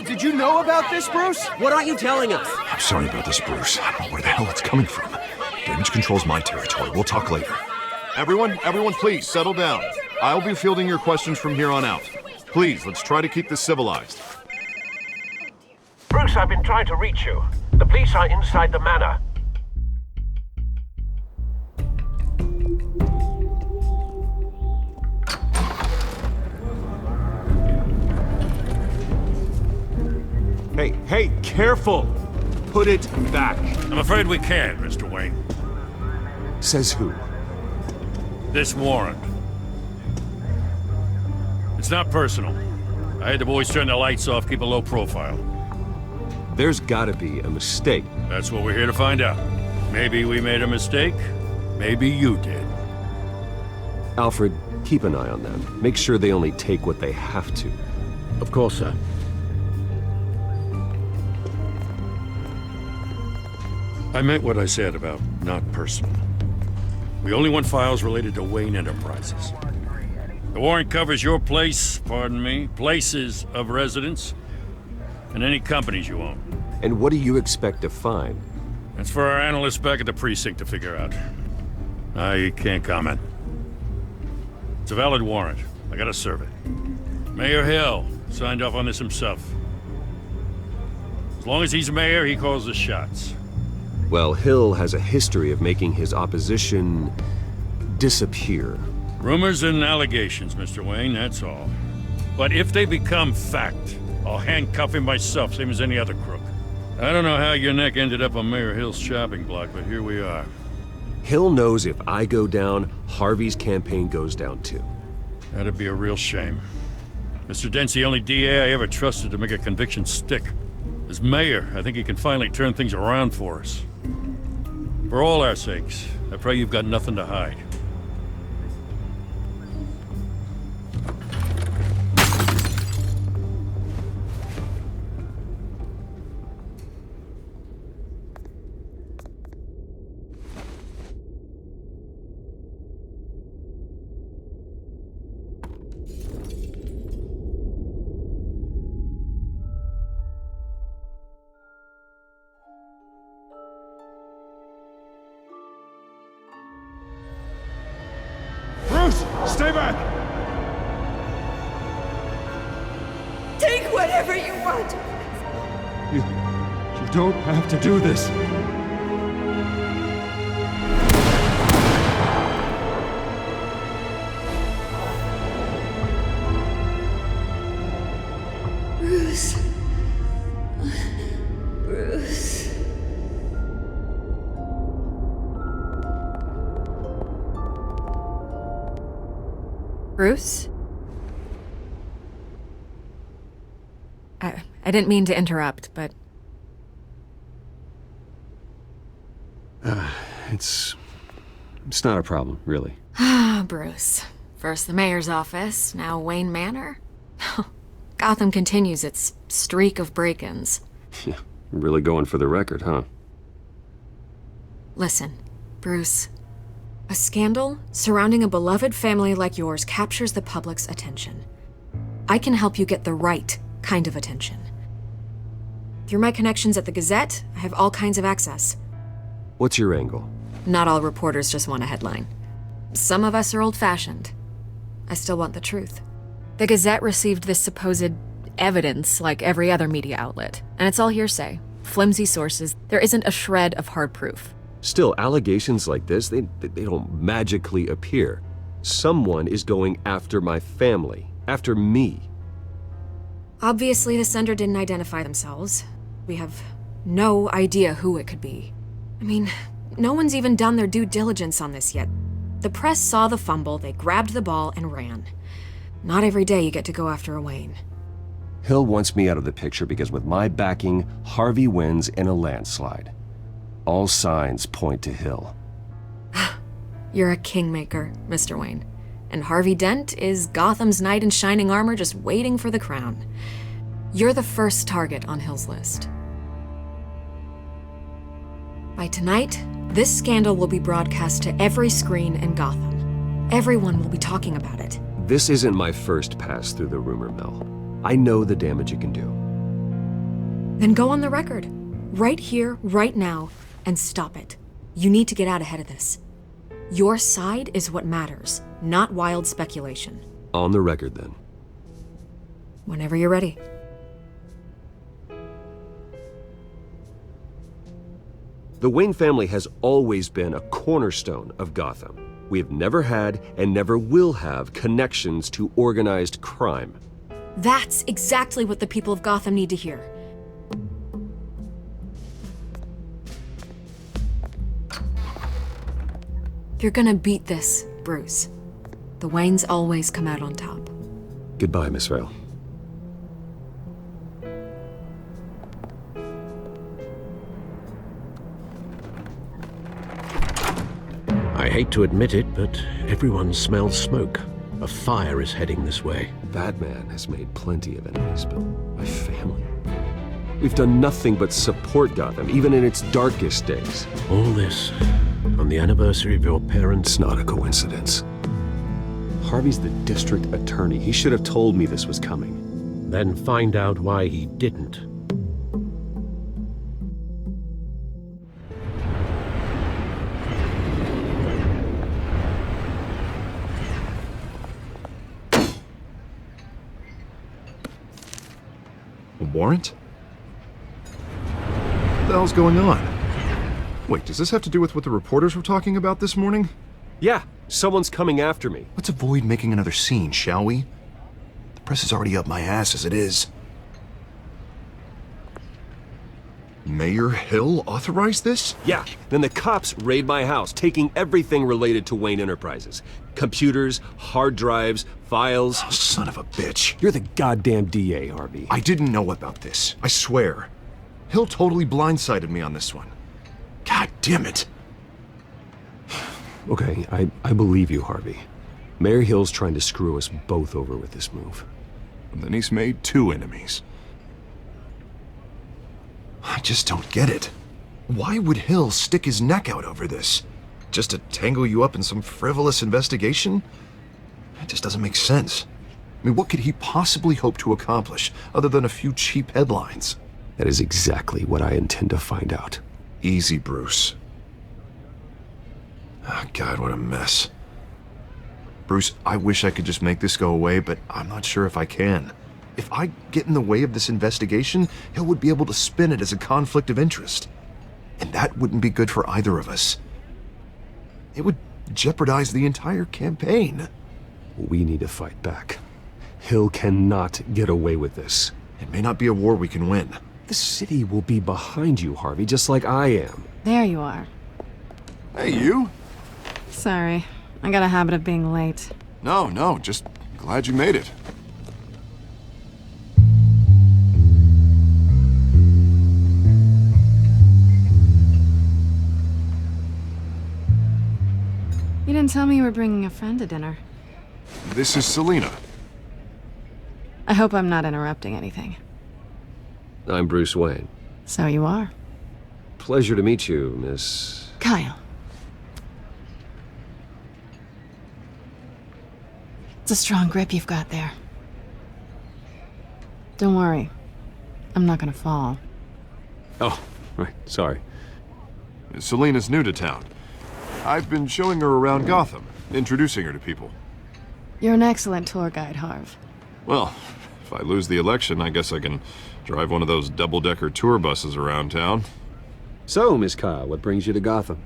Did you know about this, Bruce? What aren't you telling us? I'm sorry about this, Bruce. I don't know where the hell it's coming from. Damage control's my territory. We'll talk later. Everyone, please, settle down. I'll be fielding your questions from here on out. Please, let's try to keep this civilized. Bruce, I've been trying to reach you. The police are inside the manor. Hey, careful! Put it back. I'm afraid we can't, Mr. Wayne. Says who? This warrant. It's not personal. I had the boys turn the lights off, keep a low profile. There's gotta be a mistake. That's what we're here to find out. Maybe we made a mistake. Maybe you did. Alfred, keep an eye on them. Make sure they only take what they have to. Of course, sir. I meant what I said about not personal. We only want files related to Wayne Enterprises. The warrant covers your place, pardon me, places of residence, and any companies you own. And what do you expect to find? That's for our analysts back at the precinct to figure out. I can't comment. It's a valid warrant. I gotta serve it. Mayor Hill signed off on this himself. As long as he's mayor, he calls the shots. Well, Hill has a history of making his opposition disappear. Rumors and allegations, Mr. Wayne, that's all. But if they become fact, I'll handcuff him myself, same as any other crook. I don't know how your neck ended up on Mayor Hill's shopping block, but here we are. Hill knows if I go down, Harvey's campaign goes down too. That'd be a real shame. Mr. Dent's the only DA I ever trusted to make a conviction stick. As mayor, I think he can finally turn things around for us. For all our sakes, I pray you've got nothing to hide. Stay back! Take whatever you want. You don't have to do this. Bruce. Bruce. Bruce? I didn't mean to interrupt, but... It's not a problem, really. Ah, Bruce. First the mayor's office, now Wayne Manor. Gotham continues its streak of break-ins. Yeah, really going for the record, huh? Listen, Bruce. A scandal surrounding a beloved family like yours captures the public's attention. I can help you get the right kind of attention. Through my connections at the Gazette, I have all kinds of access. What's your angle? Not all reporters just want a headline. Some of us are old-fashioned. I still want the truth. The Gazette received this supposed evidence like every other media outlet, and it's all hearsay, flimsy sources. There isn't a shred of hard proof. Still, allegations like this, they don't magically appear. Someone is going after my family, after me. Obviously, the sender didn't identify themselves. We have no idea who it could be. I mean, no one's even done their due diligence on this yet. The press saw the fumble, they grabbed the ball and ran. Not every day you get to go after a Wayne. Hill wants me out of the picture because with my backing, Harvey wins in a landslide. All signs point to Hill. You're a kingmaker, Mr. Wayne. And Harvey Dent is Gotham's knight in shining armor just waiting for the crown. You're the first target on Hill's list. By tonight, this scandal will be broadcast to every screen in Gotham. Everyone will be talking about it. This isn't my first pass through the rumor mill. I know the damage it can do. Then go on the record. Right here, right now, and stop it. You need to get out ahead of this. Your side is what matters, not wild speculation. On the record, then. Whenever you're ready. The Wayne family has always been a cornerstone of Gotham. We have never had and never will have connections to organized crime. That's exactly what the people of Gotham need to hear. You're gonna beat this, Bruce. The Waynes always come out on top. Goodbye, Miss Vale. I hate to admit it, but everyone smells smoke. A fire is heading this way. Batman has made plenty of enemies, Bill. My family. We've done nothing but support Gotham, even in its darkest days. All this on the anniversary of your parents'... It's not a coincidence. Harvey's the district attorney. He should have told me this was coming. Then find out why he didn't. A warrant? What the hell's going on? Wait, does this have to do with what the reporters were talking about this morning? Yeah, someone's coming after me. Let's avoid making another scene, shall we? The press is already up my ass as it is. Mayor Hill authorized this? Yeah, then the cops raid my house, taking everything related to Wayne Enterprises. Computers, hard drives, files. Oh, son of a bitch. You're the goddamn DA, Harvey. I didn't know about this, I swear. Hill totally blindsided me on this one. God damn it. Okay, I believe you, Harvey. Mayor Hill's trying to screw us both over with this move. And then he's made two enemies. I just don't get it. Why would Hill stick his neck out over this? Just to tangle you up in some frivolous investigation? It just doesn't make sense. I mean, what could he possibly hope to accomplish other than a few cheap headlines? That is exactly what I intend to find out. Easy, Bruce. Oh, God, what a mess. Bruce, I wish I could just make this go away, but I'm not sure if I can. If I get in the way of this investigation, Hill would be able to spin it as a conflict of interest. And that wouldn't be good for either of us. It would jeopardize the entire campaign. We need to fight back. Hill cannot get away with this. It may not be a war we can win. The city will be behind you, Harvey, just like I am. There you are. Hey, you? Sorry. I got a habit of being late. No, just glad you made it. didn't tell me you were bringing a friend to dinner. This is Selina. I hope I'm not interrupting anything. I'm Bruce Wayne. So you are. Pleasure to meet you, Miss... Kyle. It's a strong grip you've got there. Don't worry. I'm not gonna fall. Oh, right, sorry. Selina's new to town. I've been showing her around Gotham, introducing her to people. You're an excellent tour guide, Harv. Well, if I lose the election, I guess I can drive one of those double-decker tour buses around town. So, Miss Kyle, what brings you to Gotham?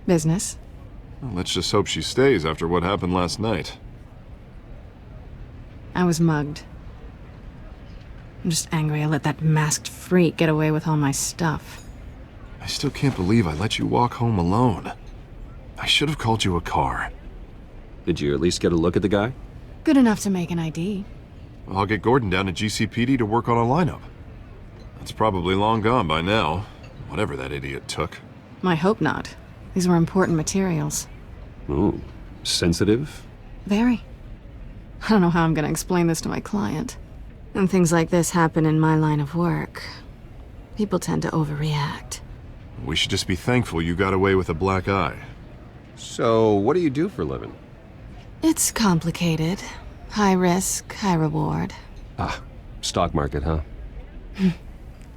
Business. Well, let's just hope she stays after what happened last night. I was mugged. I'm just angry I let that masked freak get away with all my stuff. I still can't believe I let you walk home alone. I should have called you a car. Did you at least get a look at the guy? Good enough to make an ID. I'll get Gordon down to GCPD to work on a lineup. That's probably long gone by now, whatever that idiot took. I hope not. These were important materials. Ooh, sensitive? Very. I don't know how I'm gonna explain this to my client. And things like this happen in my line of work. People tend to overreact. We should just be thankful you got away with a black eye. So, what do you do for a living? It's complicated. High risk, high reward. Ah, stock market, huh?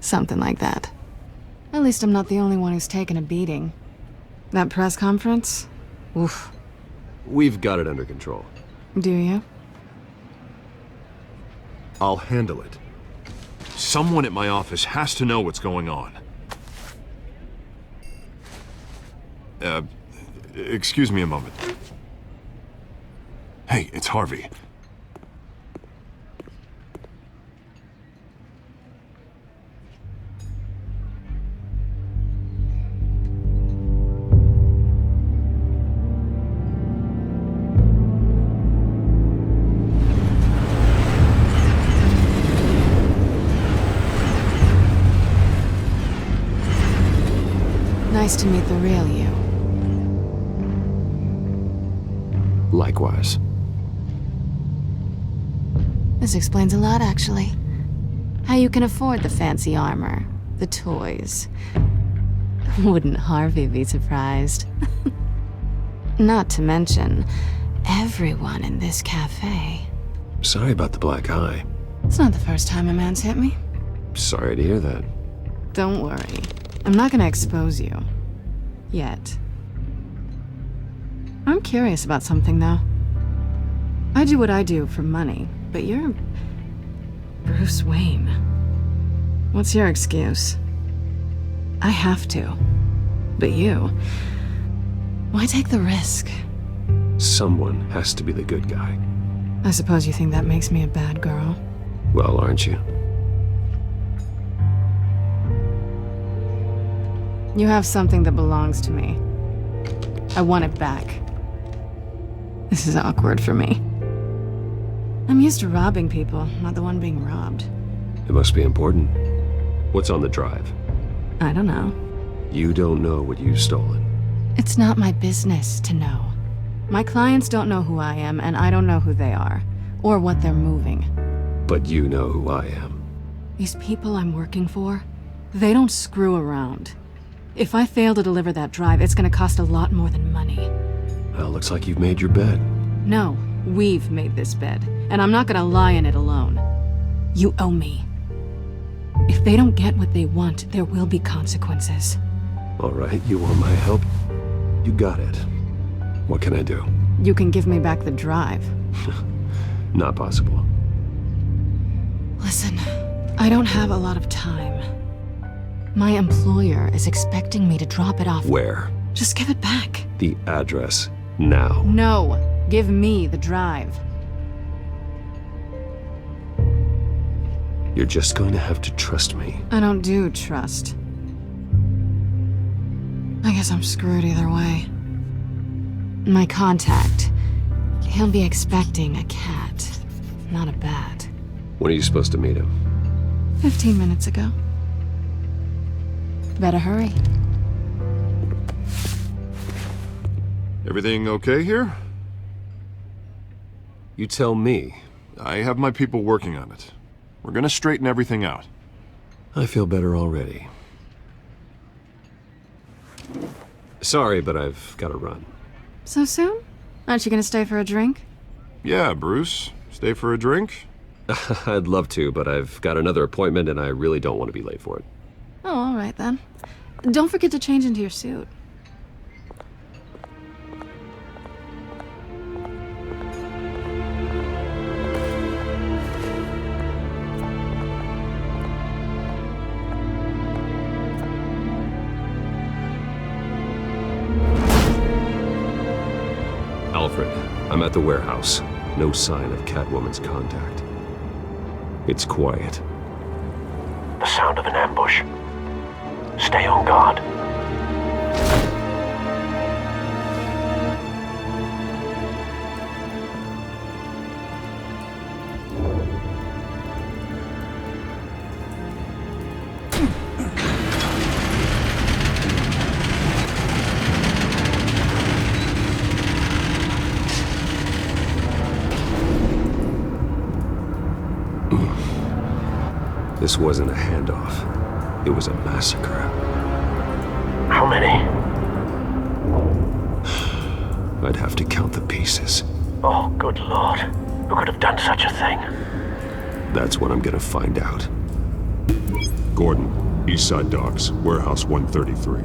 Something like that. At least I'm not the only one who's taken a beating. That press conference? Oof. We've got it under control. Do you? I'll handle it. Someone at my office has to know what's going on. Excuse me a moment. Hey, it's Harvey. Nice to meet the real you. Likewise. This explains a lot, actually. How you can afford the fancy armor, the toys. Wouldn't Harvey be surprised? Not to mention, everyone in this cafe. Sorry about the black eye. It's not the first time a man's hit me. Sorry to hear that. Don't worry. I'm not gonna expose you. Yet. I'm curious about something, though. I do what I do for money, but you're... Bruce Wayne. What's your excuse? I have to. But you... Why take the risk? Someone has to be the good guy. I suppose you think that makes me a bad girl. Well, aren't you? You have something that belongs to me. I want it back. This is awkward for me. I'm used to robbing people, not the one being robbed. It must be important. What's on the drive? I don't know. You don't know what you've stolen. It's not my business to know. My clients don't know who I am, and I don't know who they are, or what they're moving. But you know who I am. These people I'm working for, they don't screw around. If I fail to deliver that drive, it's gonna cost a lot more than money. Well, looks like you've made your bed. No, we've made this bed, and I'm not gonna lie in it alone. You owe me. If they don't get what they want, there will be consequences. All right, you want my help? You got it. What can I do? You can give me back the drive. Not possible. Listen, I don't have a lot of time. My employer is expecting me to drop it off. Where? Just give it back. The address, now. No, give me the drive. You're just going to have to trust me. I don't do trust. I guess I'm screwed either way. My contact, he'll be expecting a cat, not a bat. When are you supposed to meet him? 15 minutes ago. Better hurry. Everything okay here? You tell me. I have my people working on it. We're gonna straighten everything out. I feel better already. Sorry, but I've got to run. So soon? Aren't you gonna stay for a drink? Yeah, Bruce. Stay for a drink? I'd love to, but I've got another appointment and I really don't want to be late for it. Oh, all right then. Don't forget to change into your suit. Alfred, I'm at the warehouse. No sign of Catwoman's contact. It's quiet. The sound of an ambush. Stay on guard. This wasn't a handoff. It was a massacre. How many? I'd have to count the pieces. Oh, good lord. Who could have done such a thing? That's what I'm gonna find out. Gordon, Eastside Docks, Warehouse 133.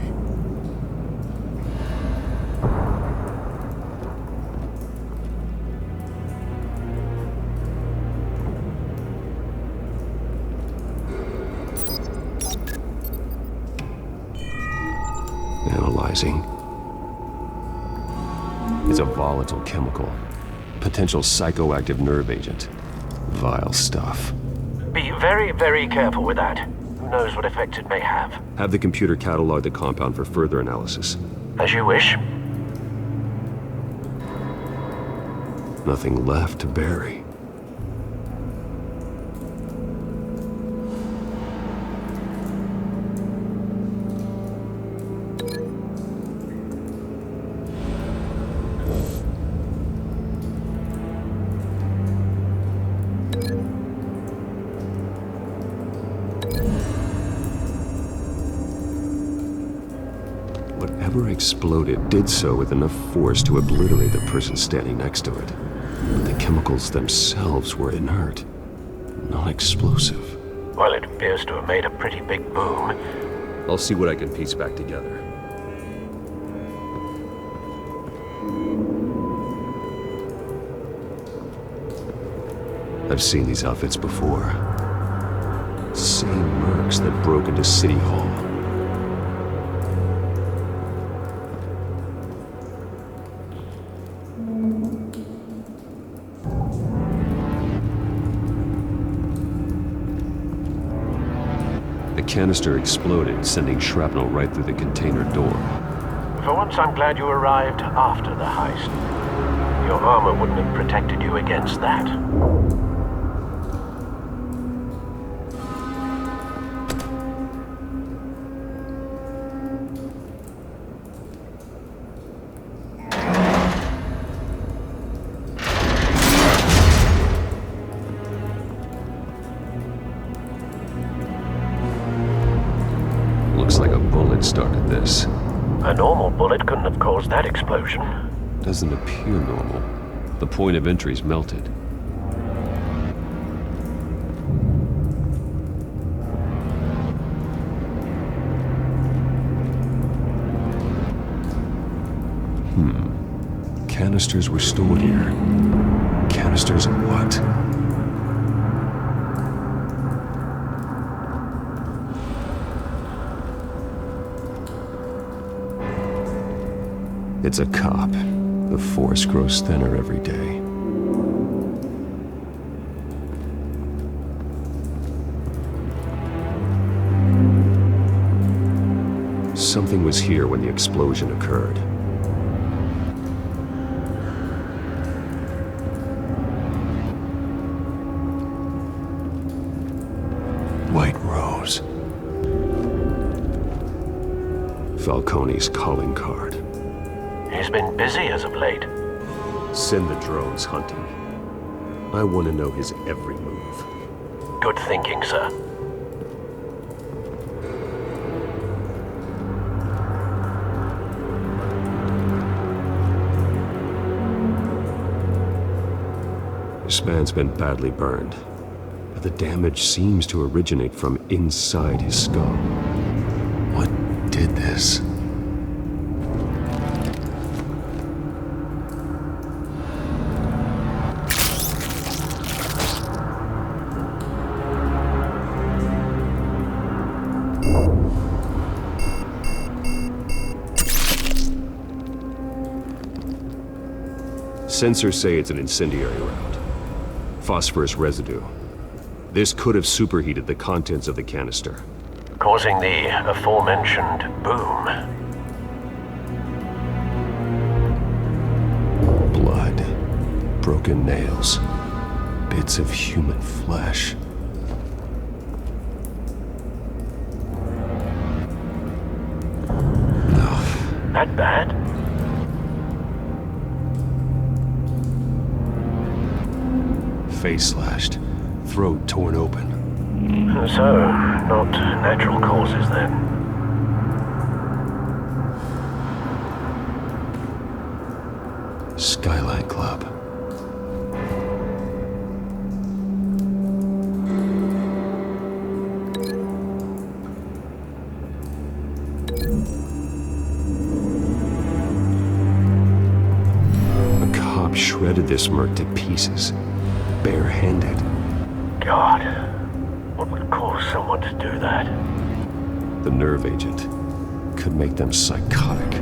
Analyzing. It's a volatile chemical. Potential psychoactive nerve agent. Vile stuff. Be very, very careful with that. Who knows what effect it may have. Have the computer catalog the compound for further analysis. As you wish. Nothing left to bury. Whatever exploded did so with enough force to obliterate the person standing next to it. But the chemicals themselves were inert, not explosive. Well, it appears to have made a pretty big boom. I'll see what I can piece back together. I've seen these outfits before. Same mercs that broke into City Hall. The canister exploded, sending shrapnel right through the container door. For once, I'm glad you arrived after the heist. Your armor wouldn't have protected you against that. Looks like a bullet started this. A normal bullet couldn't have caused that explosion. Doesn't appear normal. The point of entry's melted. Canisters were stored here. Canisters of what? It's a cop. The force grows thinner every day. Something was here when the explosion occurred. White Rose. Falcone's calling card. He's been busy as of late. Send the drones hunting. I want to know his every move. Good thinking, sir. This man's been badly burned, but the damage seems to originate from inside his skull. What did this? Sensors say it's an incendiary round. Phosphorus residue. This could have superheated the contents of the canister, causing the aforementioned boom. Blood, broken nails, bits of human flesh. That bad? Face slashed, throat torn open. So, not natural causes then. Skyline Club. A cop shredded this merc to pieces. Barehanded. God, what would cause someone to do that? The nerve agent could make them psychotic.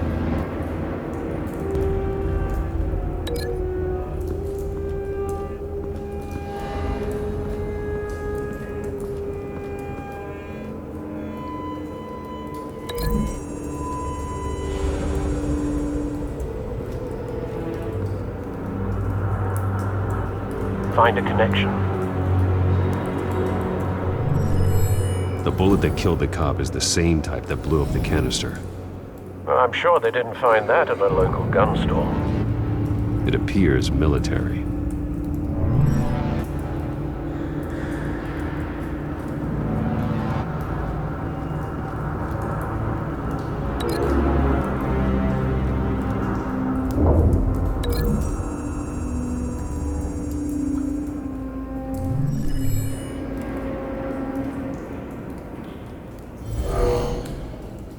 Find a connection. The bullet that killed the cop is the same type that blew up the canister. Well, I'm sure they didn't find that at a local gun store. It appears military.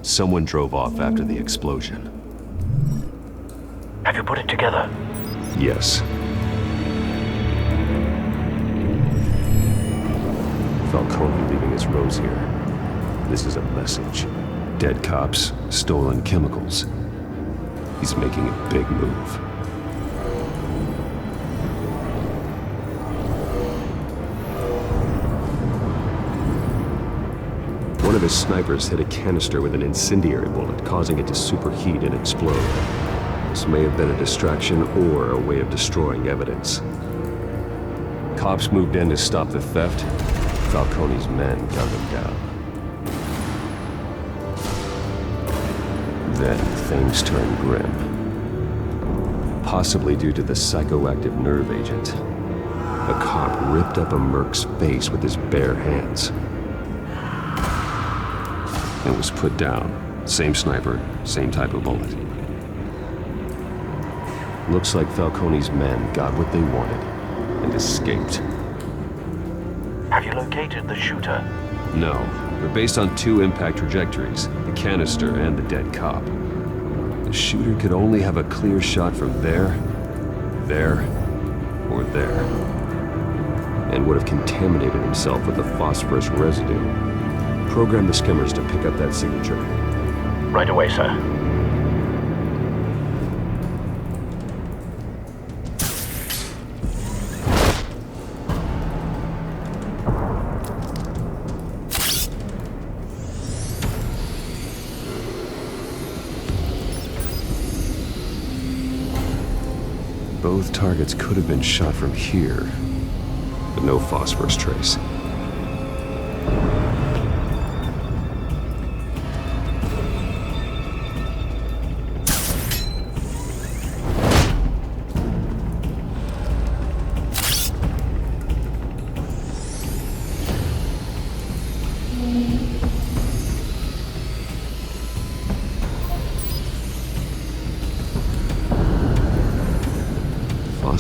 Someone drove off after the explosion. Have you put it together? Yes. Falcone leaving his rose here. This is a message. Dead cops, stolen chemicals. He's making a big move. One of his snipers hit a canister with an incendiary bullet, causing it to superheat and explode. This may have been a distraction or a way of destroying evidence. Cops moved in to stop the theft. Falcone's men gunned him down. Then things turned grim. Possibly due to the psychoactive nerve agent. A cop ripped up a merc's face with his bare hands. And was put down. Same sniper, same type of bullet. Looks like Falcone's men got what they wanted and escaped. Have you located the shooter? No, they're based on two impact trajectories, the canister and the dead cop. The shooter could only have a clear shot from there, or there. And would have contaminated himself with the phosphorus residue. Program the skimmers to pick up that signature. Right away, sir. Both targets could have been shot from here, but no phosphorus trace.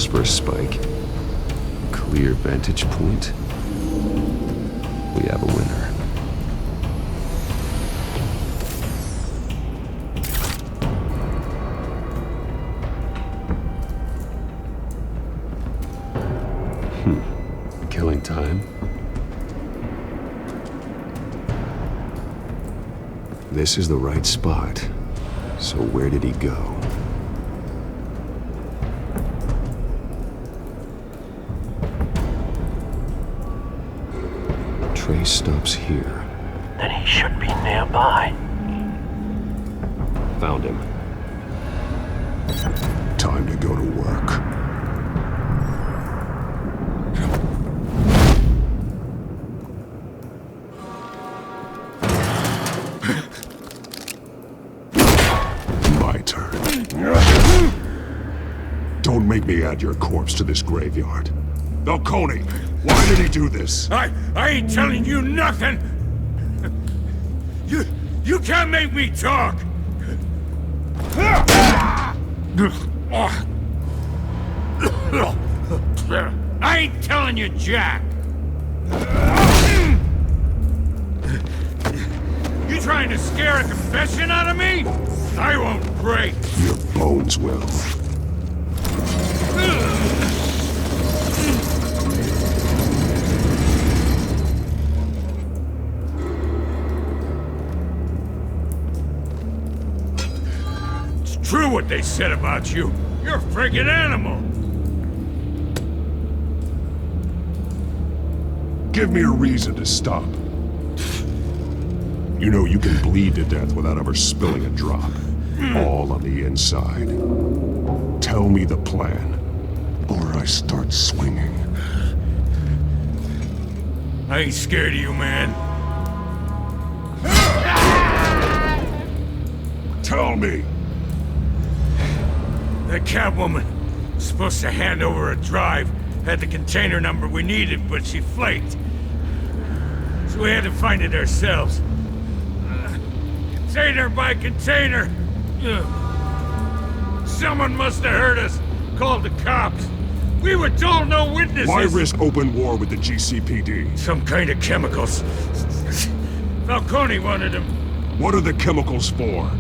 for a spike. Clear vantage point. We have a winner. Killing time. This is the right spot. So where did he go? Trace stops here. Then he should be nearby. Found him. Time to go to work. My turn. Don't make me add your corpse to this graveyard. Falcone, why did he do this? I ain't telling you nothing! You can't make me talk! I ain't telling you jack! You trying to scare a confession out of me? I won't break! Your bones will. It's true what they said about you. You're a friggin' animal! Give me a reason to stop. You know you can bleed to death without ever spilling a drop. All on the inside. Tell me the plan, or I start swinging. I ain't scared of you, man. Tell me! That Catwoman was supposed to hand over a drive, had the container number we needed, but she flaked. So we had to find it ourselves. Container by container. Someone must have heard us, called the cops. We were told no witnesses. Why risk open war with the GCPD? Some kind of chemicals. Falcone wanted them. What are the chemicals for?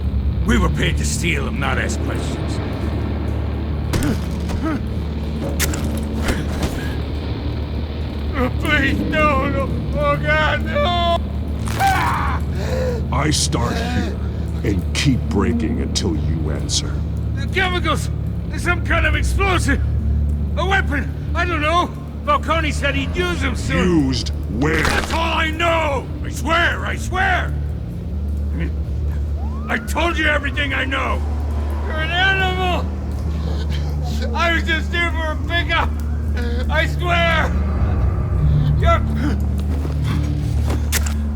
We were paid to steal them, not ask questions. Oh, please, no. Oh, God, no! I start here and keep breaking until you answer. The chemicals! Some kind of explosive! A weapon! I don't know! Falcone said he'd use them soon! Used where? That's all I know! I swear! I told you everything I know! You're an animal! I was just here for a pickup! I swear! You're...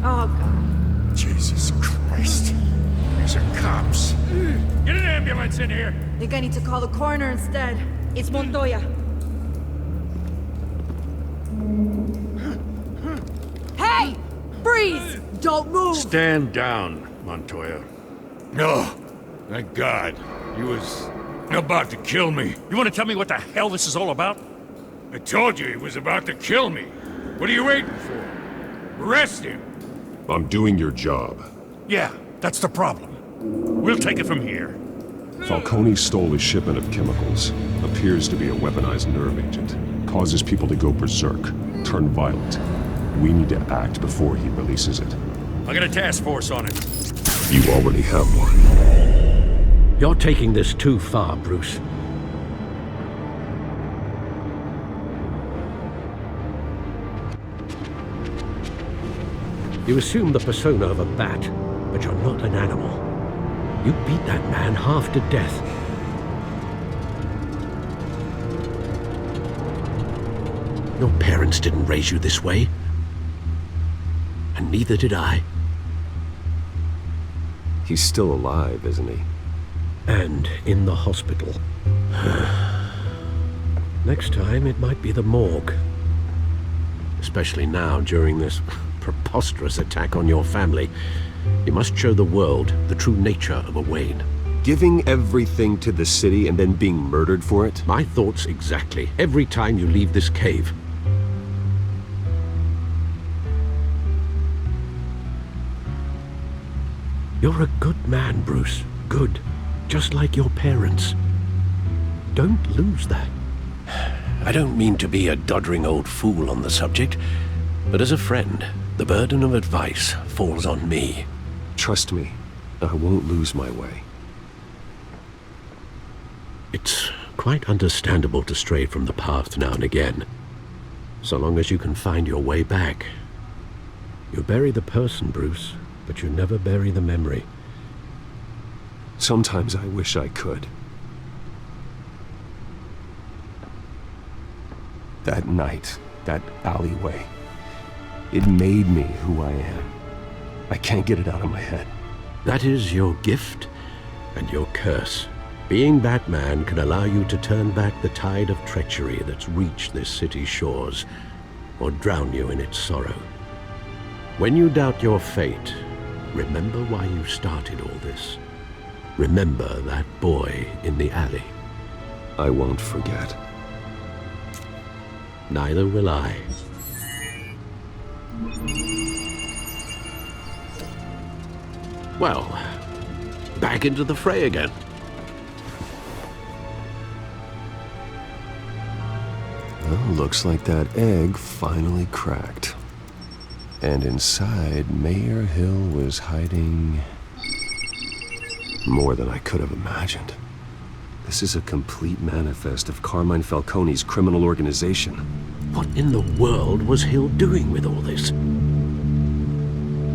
Oh, God. Jesus Christ. These are cops. Get an ambulance in here! Think I need to call the coroner instead. It's Montoya. Hey! Freeze! Don't move! Stand down, Montoya. No. Thank God. He was about to kill me. You want to tell me what the hell this is all about? I told you he was about to kill me. What are you waiting for? Arrest him. I'm doing your job. Yeah, that's the problem. We'll take it from here. Falcone stole a shipment of chemicals. Appears to be a weaponized nerve agent. Causes people to go berserk, turn violent. We need to act before he releases it. I got a task force on it. You already have one. You're taking this too far, Bruce. You assume the persona of a bat, but you're not an animal. You beat that man half to death. Your parents didn't raise you this way. And neither did I. He's still alive, isn't he? And in the hospital. Next time, it might be the morgue. Especially now, during this preposterous attack on your family. You must show the world the true nature of a Wayne. Giving everything to the city and then being murdered for it? My thoughts exactly. Every time you leave this cave. You're a good man, Bruce. Good. Just like your parents. Don't lose that. I don't mean to be a doddering old fool on the subject, but as a friend, the burden of advice falls on me. Trust me, I won't lose my way. It's quite understandable to stray from the path now and again, so long as you can find your way back. You bury the person, Bruce, but you never bury the memory. Sometimes I wish I could. That night, that alleyway, it made me who I am. I can't get it out of my head. That is your gift and your curse. Being Batman can allow you to turn back the tide of treachery that's reached this city's shores, or drown you in its sorrow. When you doubt your fate, remember why you started all this. Remember that boy in the alley. I won't forget. Neither will I. Well, back into the fray again. Well, looks like that egg finally cracked. And inside, Mayor Hill was hiding more than I could have imagined. This is a complete manifest of Carmine Falcone's criminal organization. What in the world was Hill doing with all this?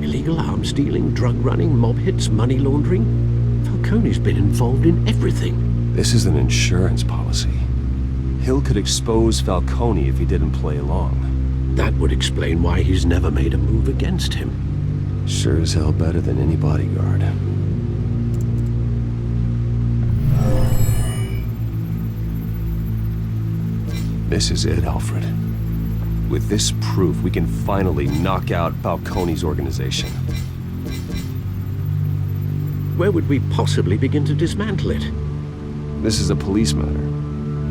Illegal arms dealing, drug running, mob hits, money laundering? Falcone's been involved in everything. This is an insurance policy. Hill could expose Falcone if he didn't play along. That would explain why he's never made a move against him. Sure as hell better than any bodyguard. This is it, Alfred. With this proof, we can finally knock out Falcone's organization. Where would we possibly begin to dismantle it? This is a police matter.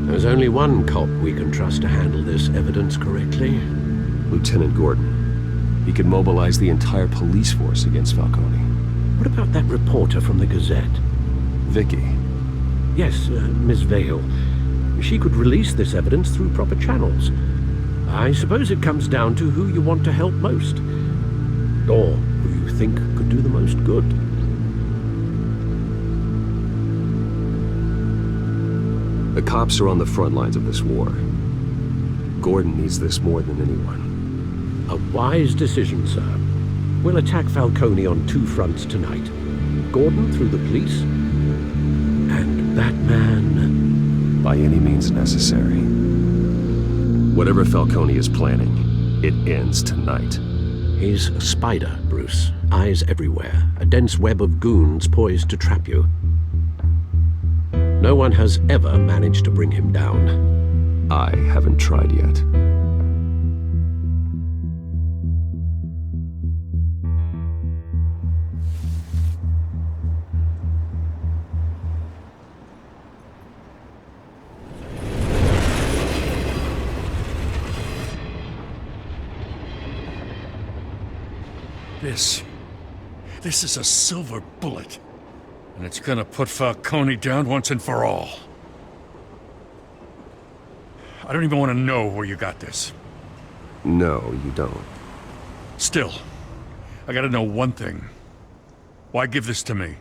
There's only one cop we can trust to handle this evidence correctly. Lieutenant Gordon. He could mobilize the entire police force against Falcone. What about that reporter from the Gazette? Vicky. Yes, Miss Vale. She could release this evidence through proper channels. I suppose it comes down to who you want to help most. Or who you think could do the most good. The cops are on the front lines of this war. Gordon needs this more than anyone. A wise decision, sir. We'll attack Falcone on two fronts tonight. Gordon through the police, and Batman... by any means necessary. Whatever Falcone is planning, it ends tonight. He's a spider, Bruce. Eyes everywhere. A dense web of goons poised to trap you. No one has ever managed to bring him down. I haven't tried yet. This is a silver bullet. And it's gonna put Falcone down once and for all. I don't even want to know where you got this. No, you don't. Still, I gotta know one thing. Why give this to me?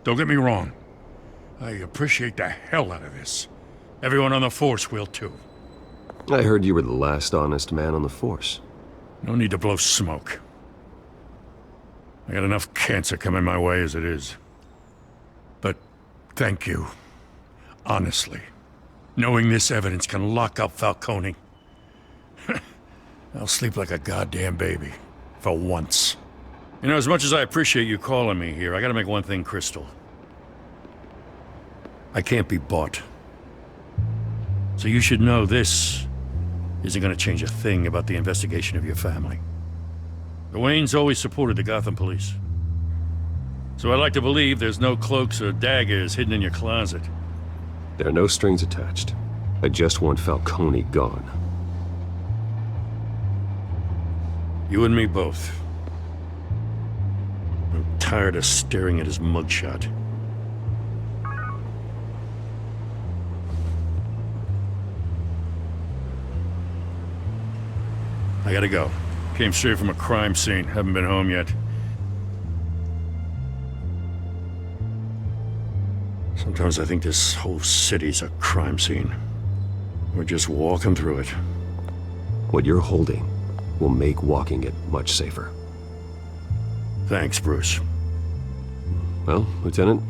Don't get me wrong. I appreciate the hell out of this. Everyone on the force will too. I heard you were the last honest man on the force. No need to blow smoke. I got enough cancer coming my way as it is. But thank you. Honestly. Knowing this evidence can lock up Falcone. I'll sleep like a goddamn baby. For once. You know, as much as I appreciate you calling me here, I gotta make one thing crystal. I can't be bought. So you should know this isn't gonna change a thing about the investigation of your family. The Waynes always supported the Gotham police. So I'd like to believe there's no cloaks or daggers hidden in your closet. There are no strings attached. I just want Falcone gone. You and me both. I'm tired of staring at his mugshot. I gotta go. Came straight from a crime scene. Haven't been home yet. Sometimes I think this whole city's a crime scene. We're just walking through it. What you're holding will make walking it much safer. Thanks, Bruce. Well, Lieutenant?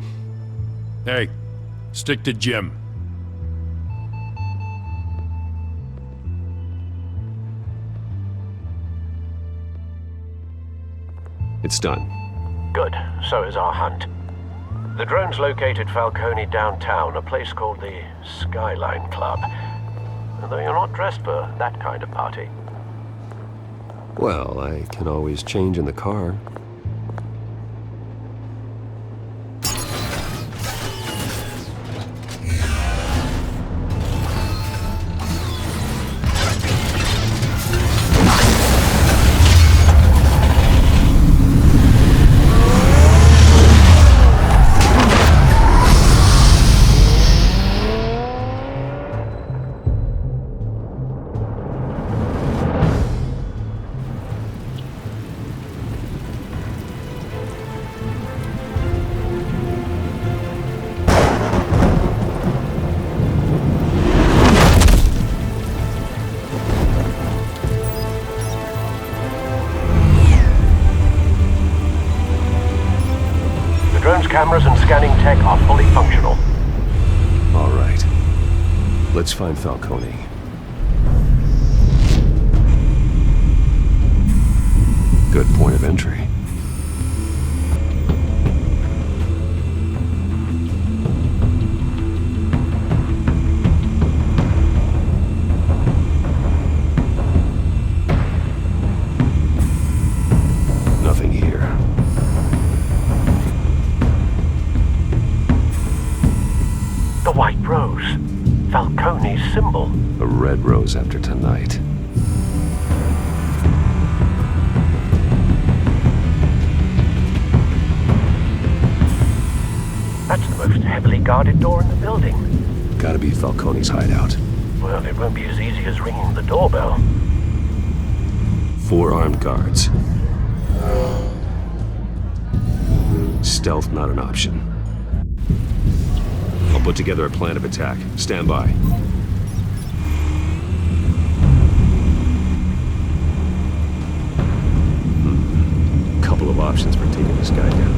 Hey, stick to Jim. It's done. Good. So is our hunt. The drones located Falcone downtown, a place called the Skyline Club. Although you're not dressed for that kind of party. Well, I can always change in the car. Cameras and scanning tech are fully functional. All right. Let's find Falcone. Good point of entry. Nothing here. The white rose. Falcone's symbol. A red rose after tonight. That's the most heavily guarded door in the building. Gotta be Falcone's hideout. Well, it won't be as easy as ringing the doorbell. 4 armed guards. Stealth not an option. I'll put together a plan of attack. Stand by. Couple of options for taking this guy down.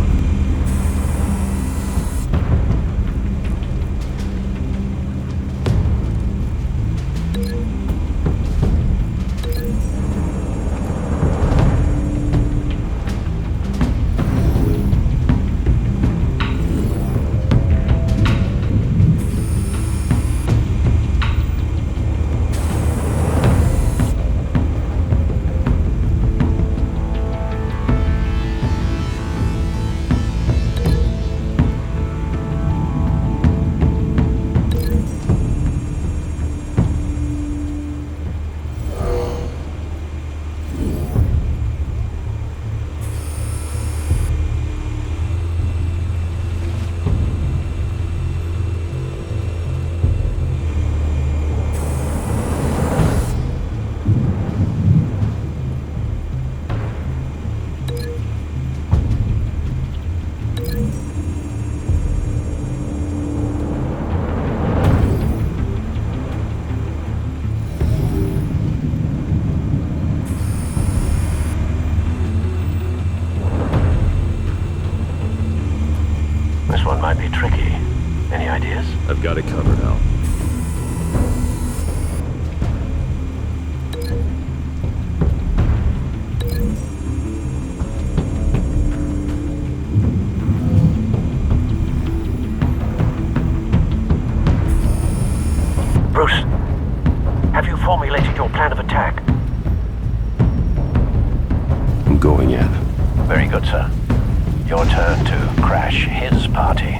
Might be tricky. Any ideas? I've got it covered, Al. Bruce, have you formulated your plan of attack? I'm going in. Very good, sir. your turn to crash his party.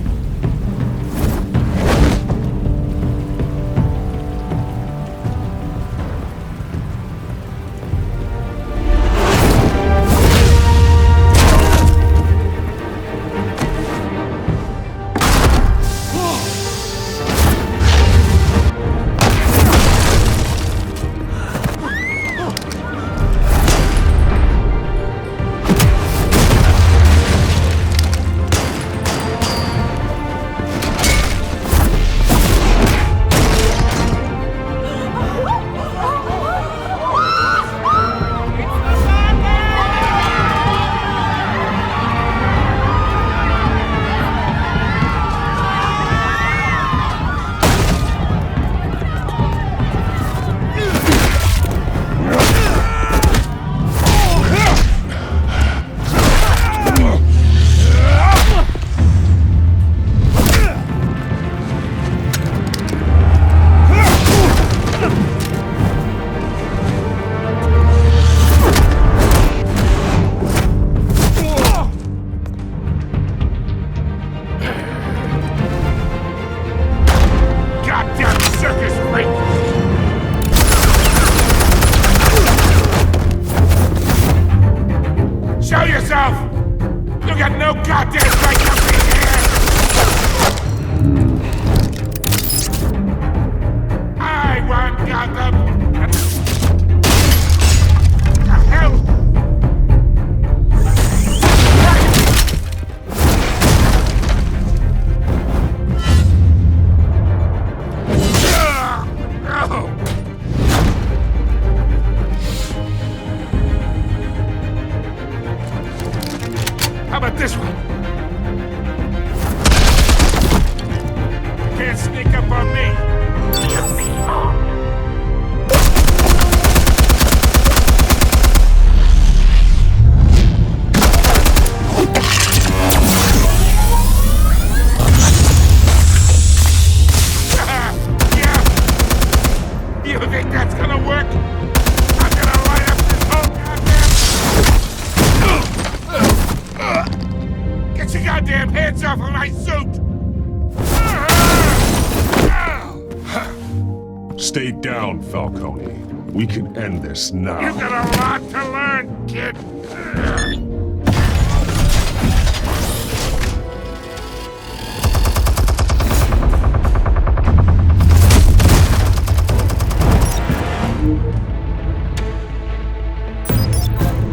Stay down, Falcone. We can end this now. You've got a lot to learn, kid.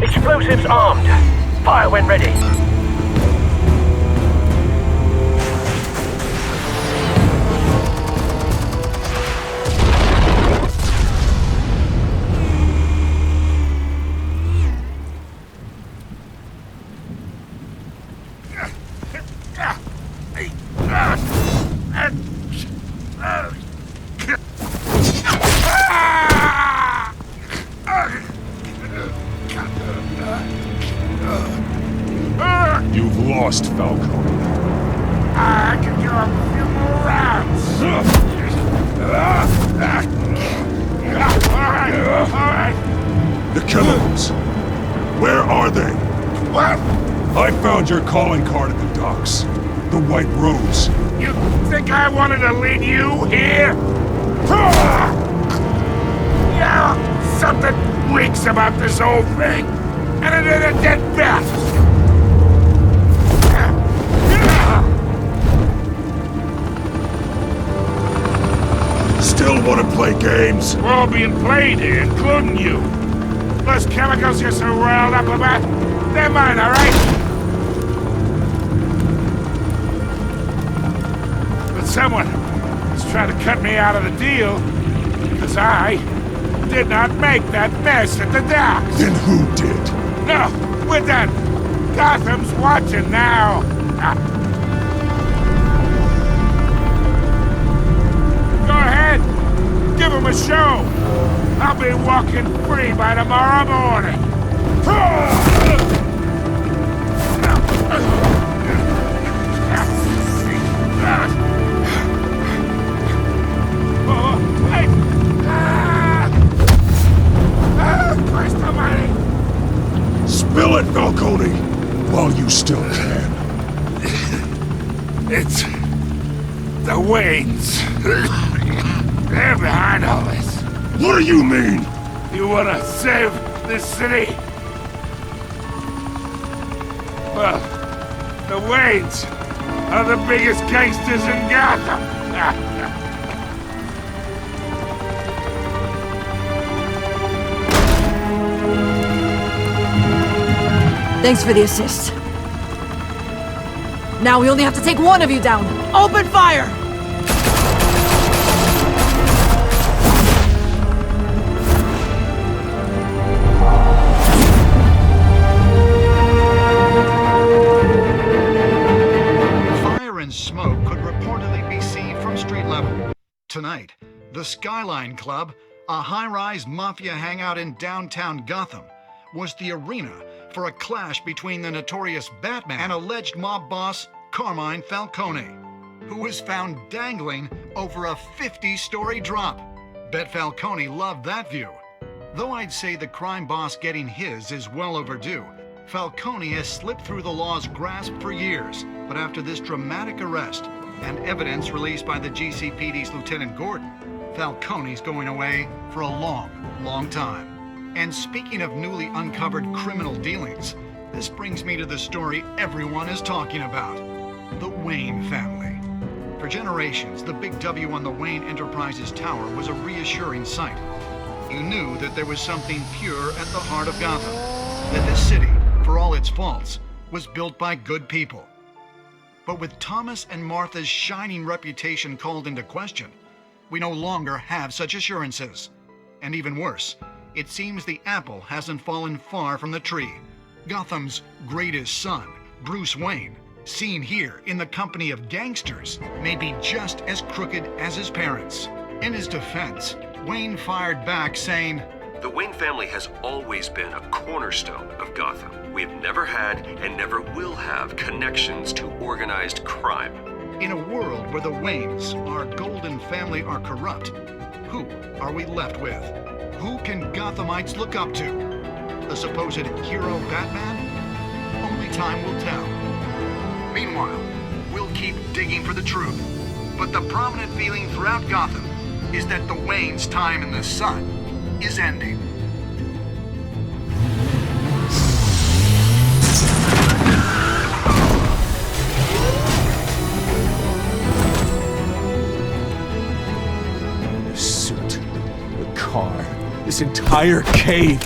Explosives armed. Fire when ready. You've lost, Falcone. I can go a few more rounds. All right. The chemicals. Where are they? What? I found your calling card at the docks. The White Rose. You think I wanted to lead you here? Yeah, something reeks about this whole thing. And it is a dead best. Still want to play games? We're all being played here, including you. Those chemicals you're so riled up about, they're mine, all right? But someone is trying to cut me out of the deal, because I did not make that mess at the docks. Then who did? No, we're done. Gotham's watching now. Go ahead. Give him a show. I'll be walking free by tomorrow morning. Christ almighty! Spill it, Falcone, while you still can. It's the Waynes. They're behind all this. What do you mean? You wanna save this city? Well, the Waynes are the biggest gangsters in Gotham. Thanks for the assist. Now we only have to take one of you down. Open fire! Fire and smoke could reportedly be seen from street level. Tonight, the Skyline Club, a high-rise mafia hangout in downtown Gotham, was the arena for a clash between the notorious Batman and alleged mob boss Carmine Falcone, who was found dangling over a 50-story drop. Bet Falcone loved that view. Though I'd say the crime boss getting his is well overdue, Falcone has slipped through the law's grasp for years. But after this dramatic arrest and evidence released by the GCPD's Lieutenant Gordon, Falcone's going away for a long, long time. And speaking of newly uncovered criminal dealings, this brings me to the story everyone is talking about: the Wayne family. For generations, the big W on the Wayne Enterprises Tower was a reassuring sight. You knew that there was something pure at the heart of Gotham, that this city, for all its faults, was built by good people. But with Thomas and Martha's shining reputation called into question, we no longer have such assurances. And even worse, it seems the apple hasn't fallen far from the tree. Gotham's greatest son, Bruce Wayne, seen here in the company of gangsters, may be just as crooked as his parents. In his defense, Wayne fired back saying, "The Wayne family has always been a cornerstone of Gotham. We have never had and never will have connections to organized crime." In a world where the Waynes, our golden family, are corrupt, who are we left with? Who can Gothamites look up to? The supposed hero Batman? Only time will tell. Meanwhile, we'll keep digging for the truth. But the prominent feeling throughout Gotham is that the Waynes' time in the sun is ending. The suit, the car, this entire cave.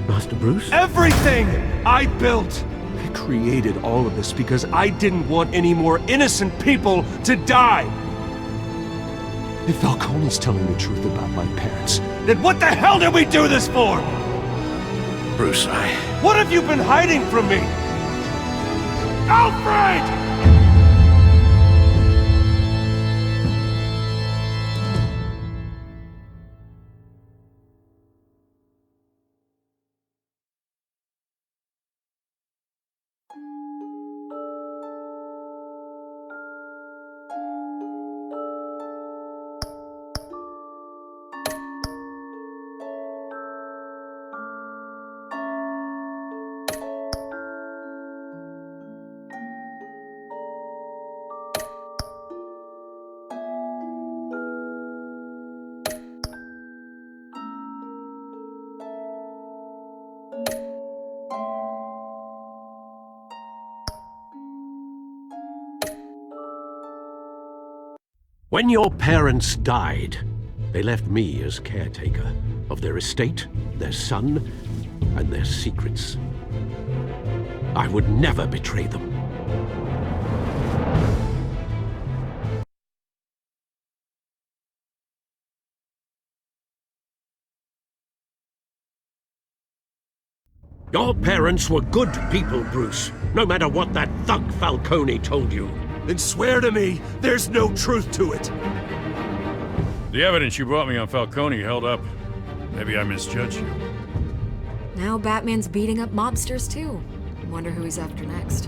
Master Bruce? Everything I built! I created all of this because I didn't want any more innocent people to die! If Falcone's telling the truth about my parents, then what the hell did we do this for? Bruce, What have you been hiding from me? Alfred! When your parents died, they left me as caretaker of their estate, their son, and their secrets. I would never betray them. Your parents were good people, Bruce, no matter what that thug Falcone told you. Then swear to me there's no truth to it. The evidence you brought me on Falcone held up. Maybe I misjudged you. Now Batman's beating up mobsters too. Wonder who he's after next.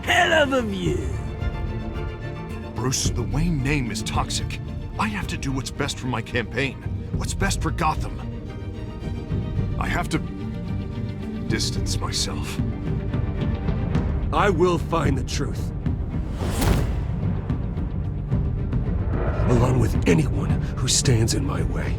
Hell of a view. Bruce, the Wayne name is toxic. I have to do what's best for my campaign. What's best for Gotham. I have to distance myself. I will find the truth. Along with anyone who stands in my way.